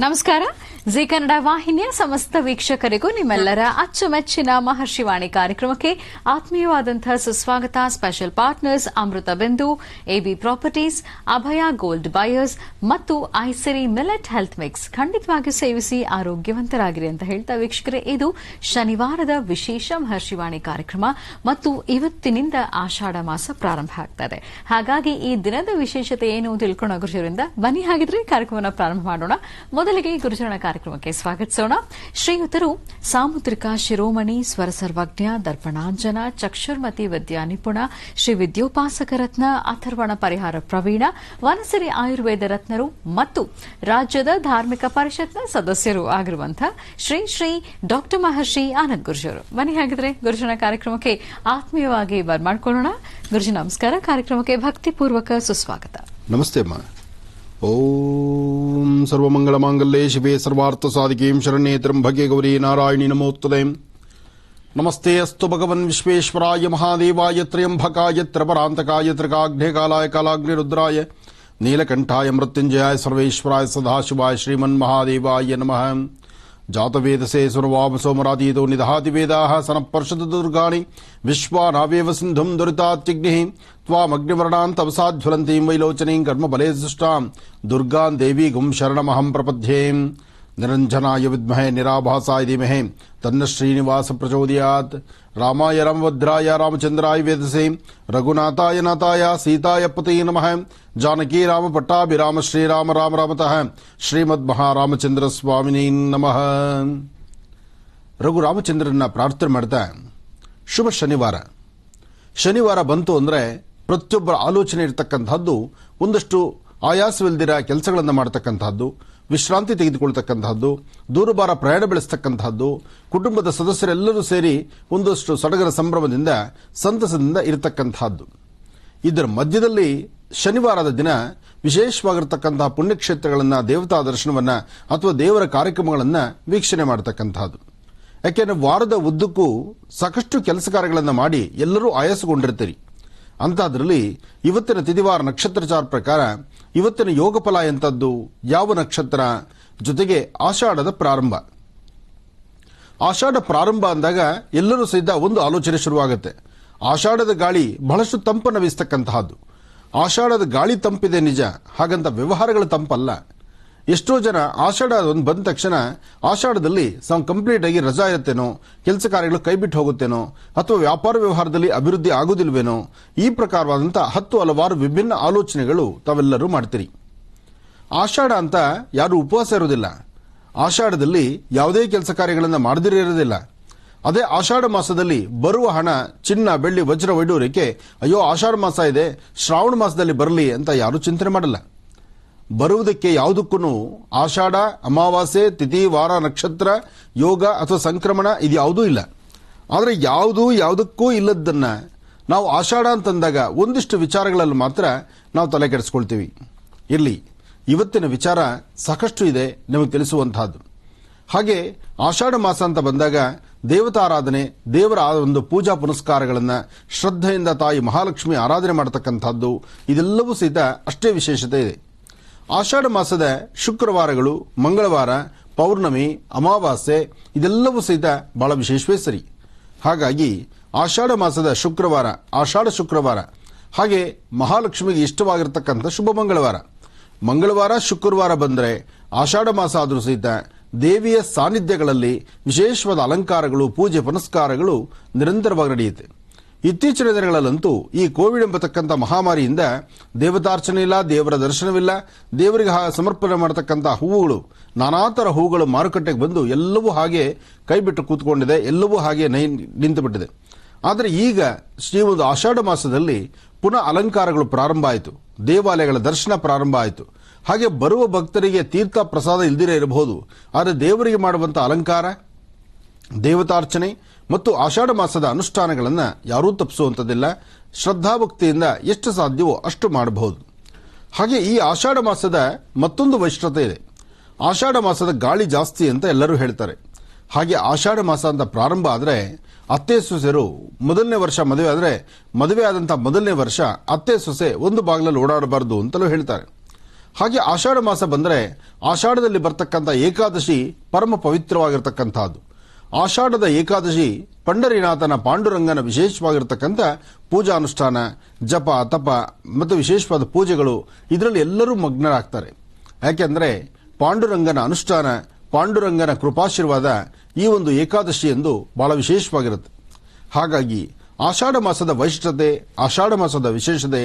ನಮಸ್ಕಾರ. ಜಿ ಕನ್ನಡ ವಾಹಿನಿಯ ಸಮಸ್ತ ವೀಕ್ಷಕರಿಗೂ ನಿಮ್ಮೆಲ್ಲರ ಅಚ್ಚುಮೆಚ್ಚಿನ ಮಹರ್ಷಿವಾಣಿ ಕಾರ್ಯಕ್ರಮಕ್ಕೆ ಆತ್ಮೀಯವಾದಂತಹ ಸುಸ್ವಾಗತ. ಸ್ಪೆಷಲ್ ಪಾರ್ಟ್ನರ್ಸ್ ಅಮೃತ ಬಿಂದು, ಎಬಿ ಪ್ರಾಪರ್ಟೀಸ್, ಅಭಯ ಗೋಲ್ಡ್ ಬಯರ್ಸ್ ಮತ್ತು ಐಸಿರಿ ಮಿಲೆಟ್ ಹೆಲ್ತ್ ಮಿಕ್ಸ್. ಖಂಡಿತವಾಗಿಯೂ ಸೇವಿಸಿ ಆರೋಗ್ಯವಂತರಾಗಿರಿ ಅಂತ ಹೇಳ್ತಾ ವೀಕ್ಷಕರೇ, ಇದು ಶನಿವಾರದ ವಿಶೇಷ ಮಹರ್ಷಿವಾಣಿ ಕಾರ್ಯಕ್ರಮ ಮತ್ತು ಇವತ್ತಿನಿಂದ ಆಷಾಢ ಮಾಸ ಪ್ರಾರಂಭ ಆಗ್ತದೆ. ಹಾಗಾಗಿ ಈ ದಿನದ ವಿಶೇಷತೆ ಏನು ತಿಳ್ಕೊಳ್ಳೋ ಗುರುಜರಿಂದ ಬನ್ನಿ ಹಾಗಿದ್ರೆ ಕಾರ್ಯಕ್ರಮವನ್ನು ಪ್ರಾರಂಭ ಮಾಡೋಣ. ಮೊದಲಿಗೆ ಗುರುಜನ ಕಾರ್ಯಕ್ರಮಕ್ಕೆ ಸ್ವಾಗತಿಸೋಣ. ಶ್ರೀಯುತರು ಸಾಮುದ್ರಿಕ ಶಿರೋಮಣಿ, ಸ್ವರ ಸರ್ವಜ್ಞ, ದರ್ಪಣಾಂಜನ, ಚಕ್ಷುರ್ಮತಿ ವಿದ್ಯಾ ನಿಪುಣ, ಶ್ರೀ ವಿದ್ಯೋಪಾಸಕ ರತ್ನ, ಅಥರ್ವಣ ಪರಿಹಾರ ಪ್ರವೀಣ, ವನಸಿರಿ ಆಯುರ್ವೇದ ರತ್ನರು ಮತ್ತು ರಾಜ್ಯದ ಧಾರ್ಮಿಕ ಪರಿಷತ್ನ ಸದಸ್ಯರು ಆಗಿರುವಂತಹ ಶ್ರೀ ಶ್ರೀ ಡಾಕ್ಟರ್ ಮಹರ್ಷಿ ಆನಂದ್ ಗುರುಜರು. ಬನ್ನಿ ಹಾಗಿದ್ರೆ ಗುರುಜನ ಕಾರ್ಯಕ್ರಮಕ್ಕೆ ಆತ್ಮೀಯವಾಗಿ ಬರ್ಮಾಡ್ಕೊಳ್ಳೋಣ. ಗುರುಜಿ ನಮಸ್ಕಾರ. ಕಾರ್ಯಕ್ರಮಕ್ಕೆ ಭಕ್ತಿಪೂರ್ವಕ ಸುಸ್ವಾಗತ. ನಮಸ್ತೆ ಅಮ್ಮ. ಓಂ ಸರ್ವಮಂಗಳ ಮಾಂಗಲ್ಯೆ ಶಿವೆ ಸರ್ವಾರ್ಥ ಸಾಧಿಕೀಂ ಶರಣ್ಯೇ ತ್ರ್ಯಂಬಕೆ ಗೌರಿ ನಾರಾಯಣಿ ನಮೋಸ್ತುತೆ. ನಮಸ್ತೆ ಅಸ್ತು ಭಗವನ್ ವಿಶ್ವೇಶ್ವರಾಯ ಮಹಾದೇವಾಯ ತ್ರ್ಯಂಬಕಾಯ ತ್ರಿಪರಾಂತಕಾಯ ತ್ರಿಕಾಗ್ನೇಕಾಲಾಯ ಕಾಲಾಗ್ನಿರುದ್ರಾಯ ನೀಲಕಂಠಾಯ ಮೃತ್ಯುಂಜಯಾಯ ಸರ್ವೇಶ್ವರಾಯ ಸದಾಶಿವಾಯ ಶ್ರೀಮನ್ ಮಹಾದೇವಾಯ ನಮಃ. ಜಾತವೇದಸೆ ಸುರವಾಮ ಸೋಮರಾತೀತೋ ನಿದಹಾತಿ ವೇದಾಃ ಸನಃಪರ್ಷದ ದುರ್ಗಾಣಿ ವಿಶ್ವಾನಾವೇವ ಸಿಂಧುಂ ದುರಿತಾತ್ಯಗ್ನಿಃ ತ್ವಾಮಗ್ನಿವರ್ಣಾನ್ ತಪಸಾಜ್ವಲಂತೀಂ ವೈಲೋಚನೀಂ ಕರ್ಮಬಲೇ ಸೃಷ್ಟಾಂ ದುರ್ಗಾಂ ದೇವೀಗುಂ ಶರಣಮಹಂ ಪ್ರಪದ್ಯೆ. ನಿರಂಜನಾಯ ವಿದ್ಮಹೇ ನಿರಾಭಾಸಾಯ ಧೀಮಹಿ ತನ್ನ ಶ್ರೀನಿವಾಸ ಪ್ರಚೋದಯಾತ್. ರಾಮಾಯ ರಾಮಭದ್ರಾಯ ರಾಮಚಂದ್ರಾಯ ವೇದಸೆ ರಘುನಾಥಾಯ ನಾಥಾಯ ಸೀತಾಯ ಪತಯೇ ನಮಃ. ಜಾನಕಿ ರಾಮ ಪಟ್ಟಾಭಿರಾಮ ಶ್ರೀರಾಮ ರಾಮ ರಾಮತಃ ಶ್ರೀಮದ್ ಮಹಾರಾಮಚಂದ್ರ ಸ್ವಾಮಿನೇ ನಮಃ. ರಘು ರಾಮಚಂದ್ರನ ಪ್ರಾರ್ಥನೆ ಮಾಡ್ತಾ, ಶುಭ ಶನಿವಾರ ಬಂತು ಅಂದರೆ ಪ್ರತಿಯೊಬ್ಬರ ಆಲೋಚನೆ ಇರತಕ್ಕಂತಹದ್ದು ಒಂದಷ್ಟು ಆಯಾಸವಿಲ್ದಿರ ಕೆಲಸಗಳನ್ನು ಮಾಡತಕ್ಕಂತಹದ್ದು, ವಿಶ್ರಾಂತಿ ತೆಗೆದುಕೊಳ್ತಕ್ಕಂತಹದ್ದು, ದೂರಭಾರ ಪ್ರಯಾಣ ಬೆಳೆಸ್ತಕ್ಕಂತಹದ್ದು, ಕುಟುಂಬದ ಸದಸ್ಯರೆಲ್ಲರೂ ಸೇರಿ ಒಂದಷ್ಟು ಸಡಗರ ಸಂಭ್ರಮದಿಂದ ಸಂತಸದಿಂದ ಇರತಕ್ಕಂತಹದ್ದು. ಇದರ ಮಧ್ಯದಲ್ಲಿ ಶನಿವಾರದ ದಿನ ವಿಶೇಷವಾಗಿರತಕ್ಕಂತಹ ಪುಣ್ಯಕ್ಷೇತ್ರಗಳನ್ನು, ದೇವತಾ ದರ್ಶನವನ್ನು ಅಥವಾ ದೇವರ ಕಾರ್ಯಕ್ರಮಗಳನ್ನು ವೀಕ್ಷಣೆ ಮಾಡತಕ್ಕಂತಹದ್ದು. ಯಾಕೆಂದರೆ ವಾರದ ಉದ್ದಕ್ಕೂ ಸಾಕಷ್ಟು ಕೆಲಸ ಕಾರ್ಯಗಳನ್ನು ಮಾಡಿ ಎಲ್ಲರೂ ಆಯಾಸಗೊಂಡಿರ್ತೀರಿ. ಅಂತಹದ್ರಲ್ಲಿ ಇವತ್ತಿನ ತಿಥಿವಾರ ನಕ್ಷತ್ರಚಾರ ಪ್ರಕಾರ ಇವತ್ತಿನ ಯೋಗ ಫಲ ಎಂಥದ್ದು, ಯಾವ ನಕ್ಷತ್ರ, ಜೊತೆಗೆ ಆಷಾಢದ ಪ್ರಾರಂಭ. ಆಷಾಢ ಪ್ರಾರಂಭ ಅಂದಾಗ ಎಲ್ಲರೂ ಸಹಿತ ಒಂದು ಆಲೋಚನೆ ಶುರುವಾಗುತ್ತೆ. ಆಷಾಢದ ಗಾಳಿ ಬಹಳಷ್ಟು ತಂಪನ್ನು ಬೀಸ್ತಕ್ಕಂತಹದ್ದು. ಆಷಾಢದ ಗಾಳಿ ತಂಪಿದೆ ನಿಜ, ಹಾಗಂತ ವ್ಯವಹಾರಗಳ ತಂಪಲ್ಲ. ಎಷ್ಟೋ ಜನ ಆಷಾಢ ಒಂದು ಬಂದ ತಕ್ಷಣ ಆಷಾಢದಲ್ಲಿ ಕಂಪ್ಲೀಟ್ ಆಗಿ ರಜಾ ಇರುತ್ತೇನೋ, ಕೆಲಸ ಕಾರ್ಯಗಳು ಕೈಬಿಟ್ಟು ಹೋಗುತ್ತೇನೋ, ಅಥವಾ ವ್ಯಾಪಾರ ವ್ಯವಹಾರದಲ್ಲಿ ಅಭಿವೃದ್ಧಿ ಆಗುವುದಿಲ್ವೇನೋ, ಈ ಪ್ರಕಾರವಾದಂತಹ 10 ಹಲವಾರು ವಿಭಿನ್ನ ಆಲೋಚನೆಗಳು ತಾವೆಲ್ಲರೂ ಮಾಡ್ತೀರಿ. ಆಷಾಢ ಅಂತ ಯಾರು ಉಪವಾಸ ಇರೋದಿಲ್ಲ. ಆಷಾಢದಲ್ಲಿ ಯಾವುದೇ ಕೆಲಸ ಕಾರ್ಯಗಳನ್ನು ಮಾಡದಿರೇ ಇರೋದಿಲ್ಲ. ಅದೇ ಆಷಾಢ ಮಾಸದಲ್ಲಿ ಬರುವ ಹಣ, ಚಿನ್ನ, ಬೆಳ್ಳಿ, ವಜ್ರ ವೈಡೂರ್ಯಕ್ಕೆ ಅಯ್ಯೋ ಆಷಾಢ ಮಾಸ ಇದೆ, ಶ್ರಾವಣ ಮಾಸದಲ್ಲಿ ಬರಲಿ ಅಂತ ಯಾರು ಚಿಂತನೆ ಮಾಡಲ್ಲ. ಬರುವುದಕ್ಕೆ ಯಾವುದಕ್ಕೂ ಆಷಾಢ, ಅಮಾವಾಸ್ಯೆ, ತಿಥಿ, ವಾರ, ನಕ್ಷತ್ರ, ಯೋಗ ಅಥವಾ ಸಂಕ್ರಮಣ ಇದು ಯಾವುದೂ ಇಲ್ಲ. ಆದರೆ ಯಾವುದಕ್ಕೂ ಇಲ್ಲದನ್ನ ನಾವು ಆಷಾಢ ಅಂತಂದಾಗ ಒಂದಿಷ್ಟು ವಿಚಾರಗಳಲ್ಲಿ ಮಾತ್ರ ನಾವು ತಲೆ ಕೆಡಿಸ್ಕೊಳ್ತೀವಿ. ಇರಲಿ, ಇವತ್ತಿನ ವಿಚಾರ ಸಾಕಷ್ಟು ಇದೆ ನಿಮಗೆ ತಿಳಿಸುವಂತಹದ್ದು. ಹಾಗೆ ಆಷಾಢ ಮಾಸ ಅಂತ ಬಂದಾಗ ದೇವತಾರಾಧನೆ, ದೇವರ ಒಂದು ಪೂಜಾ ಪುನಸ್ಕಾರಗಳನ್ನು ಶ್ರದ್ಧೆಯಿಂದ ತಾಯಿ ಮಹಾಲಕ್ಷ್ಮಿ ಆರಾಧನೆ ಮಾಡತಕ್ಕಂಥದ್ದು, ಇದೆಲ್ಲವೂ ಸಹಿತ ಅಷ್ಟೇ ವಿಶೇಷತೆ ಇದೆ. ಆಷಾಢ ಮಾಸದ ಶುಕ್ರವಾರಗಳು, ಮಂಗಳವಾರ, ಪೌರ್ಣಮಿ, ಅಮಾವಾಸ್ಯೆ ಇದೆಲ್ಲವೂ ಸಹಿತ ಬಹಳ ವಿಶೇಷವೇ ಸರಿ. ಹಾಗಾಗಿ ಆಷಾಢ ಮಾಸದ ಶುಕ್ರವಾರ, ಆಷಾಢ ಶುಕ್ರವಾರ, ಹಾಗೆ ಮಹಾಲಕ್ಷ್ಮಿಗೆ ಇಷ್ಟವಾಗಿರತಕ್ಕಂಥ ಶುಭ ಮಂಗಳವಾರ, ಶುಕ್ರವಾರ ಬಂದರೆ ಆಷಾಢ ಮಾಸ ಆದರೂ ಸಹಿತ ದೇವಿಯ ಸಾನ್ನಿಧ್ಯಗಳಲ್ಲಿ ವಿಶೇಷವಾದ ಅಲಂಕಾರಗಳು, ಪೂಜೆ ಪುನಸ್ಕಾರಗಳು ನಿರಂತರವಾಗಿ ನಡೆಯುತ್ತೆ. ಇತ್ತೀಚಿನ ದಿನಗಳಲ್ಲಂತೂ ಈ ಕೋವಿಡ್ ಎಂಬತಕ್ಕಂಥ ಮಹಾಮಾರಿಯಿಂದ ದೇವತಾರ್ಚನೆ ಇಲ್ಲ, ದೇವರ ದರ್ಶನವಿಲ್ಲ. ದೇವರಿಗೆ ಸಮರ್ಪಣೆ ಮಾಡತಕ್ಕಂಥ ಹೂವುಗಳು, ನಾನಾ ಥರ ಹೂವುಗಳು ಮಾರುಕಟ್ಟೆಗೆ ಬಂದು ಎಲ್ಲವೂ ಹಾಗೆ ಕೈಬಿಟ್ಟು ಕೂತ್ಕೊಂಡಿದೆ, ಎಲ್ಲವೂ ಹಾಗೆ ನಿಂತುಬಿಟ್ಟಿದೆ. ಆದರೆ ಈಗ ಒಂದು ಆಷಾಢ ಮಾಸದಲ್ಲಿ ಪುನಃ ಅಲಂಕಾರಗಳು ಪ್ರಾರಂಭ ಆಯಿತು, ದೇವಾಲಯಗಳ ದರ್ಶನ ಪ್ರಾರಂಭ ಆಯಿತು. ಹಾಗೆ ಬರುವ ಭಕ್ತರಿಗೆ ತೀರ್ಥ ಪ್ರಸಾದ ಇಲ್ದಿರೇ ಇರಬಹುದು, ಆದರೆ ದೇವರಿಗೆ ಮಾಡುವಂಥ ಅಲಂಕಾರ, ದೇವತಾರ್ಚನೆ ಮತ್ತು ಆಷಾಢ ಮಾಸದ ಅನುಷ್ಠಾನಗಳನ್ನು ಯಾರೂ ತಪ್ಪಿಸುವಂಥದ್ದಿಲ್ಲ. ಶ್ರದ್ಧಾಭಕ್ತಿಯಿಂದ ಎಷ್ಟು ಸಾಧ್ಯವೋ ಅಷ್ಟು ಮಾಡಬಹುದು. ಹಾಗೆ ಈ ಆಷಾಢ ಮಾಸದ ಮತ್ತೊಂದು ವೈಶಿಷ್ಟ್ಯತೆ ಇದೆ. ಆಷಾಢ ಮಾಸದ ಗಾಳಿ ಜಾಸ್ತಿ ಅಂತ ಎಲ್ಲರೂ ಹೇಳ್ತಾರೆ. ಹಾಗೆ ಆಷಾಢ ಮಾಸ ಅಂತ ಪ್ರಾರಂಭ ಆದರೆ ಅತ್ತೆ ಸೊಸೆರು ಮೊದಲನೇ ವರ್ಷ ಮದುವೆ ಆದರೆ ಮದುವೆ ಆದಂಥ ಮೊದಲನೇ ವರ್ಷ ಅತ್ತೆ ಸೊಸೆ ಒಂದು ಬಾಗಿಲಲ್ಲಿ ಓಡಾಡಬಾರದು ಅಂತಲೂ ಹೇಳ್ತಾರೆ. ಹಾಗೆ ಆಷಾಢ ಮಾಸ ಬಂದರೆ ಆಷಾಢದಲ್ಲಿ ಬರ್ತಕ್ಕಂಥ ಏಕಾದಶಿ ಪರಮ ಪವಿತ್ರವಾಗಿರ್ತಕ್ಕಂಥದ್ದು. ಆಷಾಢದ ಏಕಾದಶಿ ಪಂಡರಿನಾಥನ ಪಾಂಡುರಂಗನ ವಿಶೇಷವಾಗಿರ್ತಕ್ಕಂಥ ಪೂಜಾನುಷ್ಠಾನ, ಜಪ, ತಪ ಮತ್ತು ವಿಶೇಷವಾದ ಪೂಜೆಗಳು ಇದರಲ್ಲಿ ಎಲ್ಲರೂ ಮಗ್ನರಾಗ್ತಾರೆ. ಯಾಕೆಂದರೆ ಪಾಂಡುರಂಗನ ಅನುಷ್ಠಾನ, ಪಾಂಡುರಂಗನ ಕೃಪಾಶೀರ್ವಾದ ಈ ಒಂದು ಏಕಾದಶಿ ಎಂದು ಬಹಳ ವಿಶೇಷವಾಗಿರುತ್ತೆ. ಹಾಗಾಗಿ ಆಷಾಢ ಮಾಸದ ವೈಶಿಷ್ಟ್ಯತೆ, ಆಷಾಢ ಮಾಸದ ವಿಶೇಷತೆ,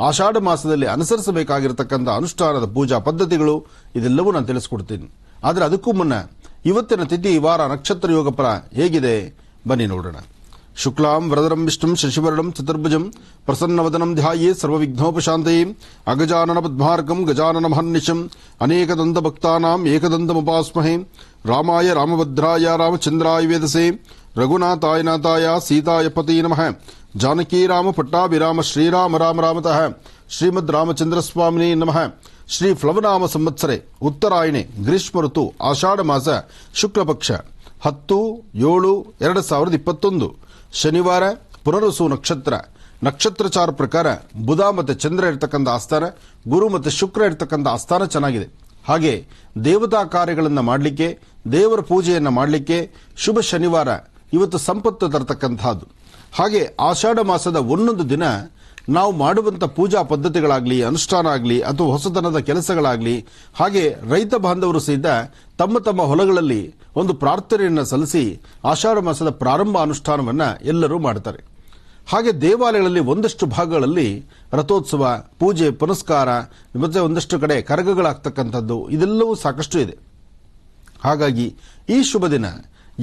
ಆಷಾಢ ಮಾಸದಲ್ಲಿ ಅನುಸರಿಸಬೇಕಾಗಿರತಕ್ಕಂಥ ಅನುಷ್ಠಾನದ ಪೂಜಾ ಪದ್ಧತಿಗಳು ಇದೆಲ್ಲವೂ ನಾನು ತಿಳಿಸ್ಕೊಡ್ತೀನಿ. ಆದರೆ ಅದಕ್ಕೂ ಮುನ್ನ ಇವತ್ತಿನ ತಿಥಿ, ವಾರ, ನಕ್ಷತ್ರ ಯೋಗ ಫಲ ಹೇಗಿದೆ ಬನ್ನಿ ನೋಡೋಣ. ಶುಕ್ಲಾಂ ವರದರಂ ವಿಷ್ಣುಂ ಶಶಿವರ್ಣಂ ಚತುರ್ಭುಜಂ ಪ್ರಸನ್ನವದನಂ ಧ್ಯಾಯೇ ಸರ್ವವಿಘ್ನೋಪಶಾಂತಯೇ ಅಗಜಾನನ ಪದ್ಮಾರ್ಕಂ ಗಜಾನನ ಮಹರ್ನಿಶಂ ಅನೇಕದಂತ ಭಕ್ತಾನಾಂ ಏಕದಂತಮುಪಾಸ್ಮಹೇ ರಾಮಾಯ ರಾಮಭದ್ರಾಯ ರಾಮಚಂದ್ರಾಯ ವೇದಸೇ ರಘುನಾಥಾಯ ನಾಥಾಯ ಸೀತಾಯ ಪತಿ ನಮಃ ಜಾನಕೀ ರಾಮ ಪಟ್ಟಾಭಿರಾಮ ಶ್ರೀರಾಮ ರಾಮ ರಾಮತಃ ಶ್ರೀಮದ್ ರಾಮಚಂದ್ರ ಸ್ವಾಮಿನೇ ನಮಃ. ಶ್ರೀ ಫ್ಲವನಾಮ ಸಂವತ್ಸರೆ ಉತ್ತರಾಯಣೆ ಗ್ರೀಷ್ಮ ಋತು ಆಷಾಢ ಮಾಸ ಶುಕ್ಲ ಪಕ್ಷ 10/7/2021 ಶನಿವಾರ ಪುನರ್ವಸು ನಕ್ಷತ್ರ. ನಕ್ಷತ್ರಚಾರ ಪ್ರಕಾರ ಬುಧ ಮತ್ತು ಚಂದ್ರ ಇರತಕ್ಕಂಥ ಆಸ್ಥಾನ, ಗುರು ಮತ್ತು ಶುಕ್ರ ಇರತಕ್ಕಂಥ ಆಸ್ಥಾನ ಚೆನ್ನಾಗಿದೆ. ಹಾಗೆ ದೇವತಾ ಕಾರ್ಯಗಳನ್ನು ಮಾಡಲಿಕ್ಕೆ, ದೇವರ ಪೂಜೆಯನ್ನು ಮಾಡಲಿಕ್ಕೆ ಶುಭ ಶನಿವಾರ ಇವತ್ತು ಸಂಪತ್ತು ತರತಕ್ಕಂಥದ್ದು. ಹಾಗೆ ಆಷಾಢ ಮಾಸದ ಒಂದೊಂದು ದಿನ ನಾವು ಮಾಡುವಂಥ ಪೂಜಾ ಪದ್ಧತಿಗಳಾಗಲಿ, ಅನುಷ್ಠಾನ ಆಗಲಿ ಅಥವಾ ಹೊಸತನದ ಕೆಲಸಗಳಾಗಲಿ, ಹಾಗೆ ರೈತ ಬಾಂಧವರು ಸಹಿತ ತಮ್ಮ ತಮ್ಮ ಹೊಲಗಳಲ್ಲಿ ಒಂದು ಪ್ರಾರ್ಥನೆಯನ್ನು ಸಲ್ಲಿಸಿ ಆಷಾಢ ಮಾಸದ ಪ್ರಾರಂಭ ಅನುಷ್ಠಾನವನ್ನು ಎಲ್ಲರೂ ಮಾಡ್ತಾರೆ. ಹಾಗೆ ದೇವಾಲಯಗಳಲ್ಲಿ ಒಂದಷ್ಟು ಭಾಗಗಳಲ್ಲಿ ರಥೋತ್ಸವ, ಪೂಜೆ, ಪುನಸ್ಕಾರ ಮತ್ತೆ ಒಂದಷ್ಟು ಕಡೆ ಕರಗಗಳಾಗ್ತಕ್ಕಂಥದ್ದು ಇದೆಲ್ಲವೂ ಸಾಕಷ್ಟು ಇದೆ. ಹಾಗಾಗಿ ಈ ಶುಭ ದಿನ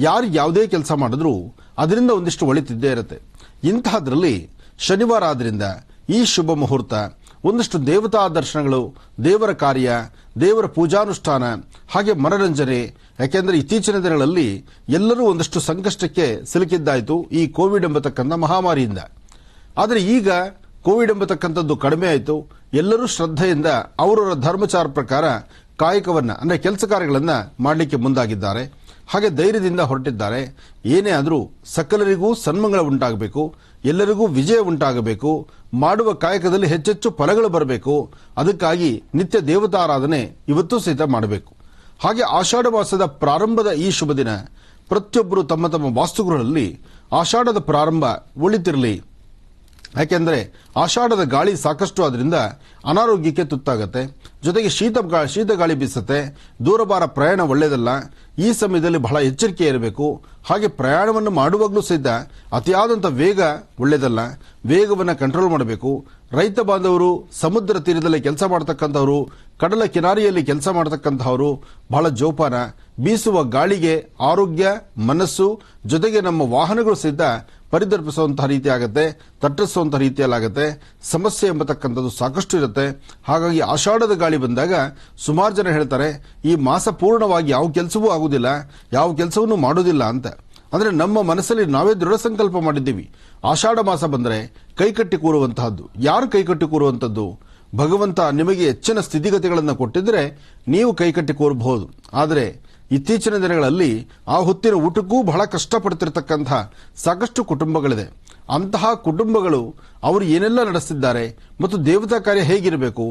ಯಾರು ಯಾವುದೇ ಕೆಲಸ ಮಾಡಿದ್ರೂ ಅದರಿಂದ ಒಂದಿಷ್ಟು ಒಳಿತಿದ್ದೇ ಇರುತ್ತೆ. ಇಂತಹದ್ರಲ್ಲಿ ಶನಿವಾರ ಆದ್ರಿಂದ ಈ ಶುಭ ಮುಹೂರ್ತ ಒಂದಷ್ಟು ದೇವತಾ ದರ್ಶನಗಳು, ದೇವರ ಕಾರ್ಯ, ದೇವರ ಪೂಜಾನುಷ್ಠಾನ, ಹಾಗೆ ಮನರಂಜನೆ. ಯಾಕೆಂದರೆ ಇತ್ತೀಚಿನ ದಿನಗಳಲ್ಲಿ ಎಲ್ಲರೂ ಒಂದಷ್ಟು ಸಂಕಷ್ಟಕ್ಕೆ ಸಿಲುಕಿದ್ದಾಯಿತು ಈ ಕೋವಿಡ್ ಎಂಬತಕ್ಕಂಥ ಮಹಾಮಾರಿಯಿಂದ. ಆದರೆ ಈಗ ಕೋವಿಡ್ ಎಂಬತಕ್ಕಂಥದ್ದು ಕಡಿಮೆ ಆಯಿತು. ಎಲ್ಲರೂ ಶ್ರದ್ಧೆಯಿಂದ ಅವರವರ ಧರ್ಮಚಾರ ಪ್ರಕಾರ ಕಾಯಕವನ್ನು ಅಂದರೆ ಕೆಲಸ ಕಾರ್ಯಗಳನ್ನು ಮಾಡಲಿಕ್ಕೆ ಮುಂದಾಗಿದ್ದಾರೆ. ಹಾಗೆ ಧೈರ್ಯದಿಂದ ಹೊರಟಿದ್ದಾರೆ. ಏನೇ ಆದರೂ ಸಕಲರಿಗೂ ಸನ್ಮಂಗಳ ಉಂಟಾಗಬೇಕು, ಎಲ್ಲರಿಗೂ ವಿಜಯ ಉಂಟಾಗಬೇಕು, ಮಾಡುವ ಕಾಯಕದಲ್ಲಿ ಹೆಚ್ಚೆಚ್ಚು ಫಲಗಳು ಬರಬೇಕು. ಅದಕ್ಕಾಗಿ ನಿತ್ಯ ದೇವತಾರಾಧನೆ ಇವತ್ತು ಸಹಿತ ಮಾಡಬೇಕು. ಹಾಗೆ ಆಷಾಢ ಮಾಸದ ಪ್ರಾರಂಭದ ಈ ಶುಭ ದಿನ ಪ್ರತಿಯೊಬ್ಬರು ತಮ್ಮ ತಮ್ಮ ವಾಸ್ತುಗಳಲ್ಲಿ ಆಷಾಢದ ಪ್ರಾರಂಭ ಒಳಿತಿರಲಿ. ಯಾಕೆಂದರೆ ಆಷಾಢದ ಗಾಳಿ ಸಾಕಷ್ಟು ಆದ್ರಿಂದ ಅನಾರೋಗ್ಯಕ್ಕೆ ತುತ್ತಾಗತ್ತೆ. ಜೊತೆಗೆ ಶೀತ ಗಾಳಿ ಬೀಸುತ್ತೆ. ದೂರಭಾರ ಪ್ರಯಾಣ ಒಳ್ಳೆಯದಲ್ಲ. ಈ ಸಮಯದಲ್ಲಿ ಬಹಳ ಎಚ್ಚರಿಕೆ ಇರಬೇಕು. ಹಾಗೆ ಪ್ರಯಾಣವನ್ನು ಮಾಡುವಾಗಲೂ ಸಹಿತ ಅತಿಯಾದಂಥ ವೇಗ ಒಳ್ಳೆಯದಲ್ಲ. ವೇಗವನ್ನು ಕಂಟ್ರೋಲ್ ಮಾಡಬೇಕು. ರೈತ ಬಾಂಧವರು, ಸಮುದ್ರ ತೀರದಲ್ಲಿ ಕೆಲಸ ಮಾಡತಕ್ಕಂಥವರು, ಕಡಲ ಕಿನಾರಿಯಲ್ಲಿ ಕೆಲಸ ಮಾಡತಕ್ಕಂಥವರು ಬಹಳ ಜೋಪಾನ. ಬೀಸುವ ಗಾಳಿಗೆ ಆರೋಗ್ಯ, ಮನಸ್ಸು ಜೊತೆಗೆ ನಮ್ಮ ವಾಹನಗಳು ಸಹಿತ ಪರಿದರ್ಪಿಸುವಂತಹ ರೀತಿ ಆಗುತ್ತೆ, ತಟ್ಟಿಸುವಂತಹ ರೀತಿಯಲ್ಲಾಗುತ್ತೆ. ಸಮಸ್ಯೆ ಎಂಬತಕ್ಕಂಥದ್ದು ಸಾಕಷ್ಟು ಇರುತ್ತೆ. ಹಾಗಾಗಿ ಆಷಾಢದ ಗಾಳಿ ಬಂದಾಗ ಸುಮಾರು ಜನ ಹೇಳ್ತಾರೆ ಈ ಮಾಸ ಪೂರ್ಣವಾಗಿ ಯಾವ ಕೆಲಸವೂ ಆಗುವುದಿಲ್ಲ, ಯಾವ ಕೆಲಸವನ್ನೂ ಮಾಡೋದಿಲ್ಲ ಅಂತ. ಅಂದರೆ ನಮ್ಮ ಮನಸ್ಸಲ್ಲಿ ನಾವೇ ದೃಢ ಸಂಕಲ್ಪ ಮಾಡಿದ್ದೀವಿ ಆಷಾಢ ಮಾಸ ಬಂದರೆ ಕೈಕಟ್ಟಿ ಕೂರುವಂತಹದ್ದು. ಯಾರು ಕೈಕಟ್ಟಿ ಕೂರುವಂಥದ್ದು? ಭಗವಂತ ನಿಮಗೆ ಹೆಚ್ಚಿನ ಸ್ಥಿತಿಗತಿಗಳನ್ನು ಕೊಟ್ಟಿದ್ರೆ ನೀವು ಕೈಕಟ್ಟಿ ಕೂರಬಹುದು. ಆದರೆ ಇತ್ತೀಚಿನ ದಿನಗಳಲ್ಲಿ ಆ ಹೊತ್ತಿನ ಊಟಕ್ಕೂ ಬಹಳ ಕಷ್ಟಪಡ್ತಿರ್ತಕ್ಕಂಥ ಸಾಕಷ್ಟು ಕುಟುಂಬಗಳಿದೆ. ಅಂತಹ ಕುಟುಂಬಗಳು ಅವರು ಏನೆಲ್ಲ ನಡೆಸ್ತಿದ್ದಾರೆ ಮತ್ತು ದೇವತಾ ಕಾರ್ಯ ಹೇಗಿರಬೇಕು,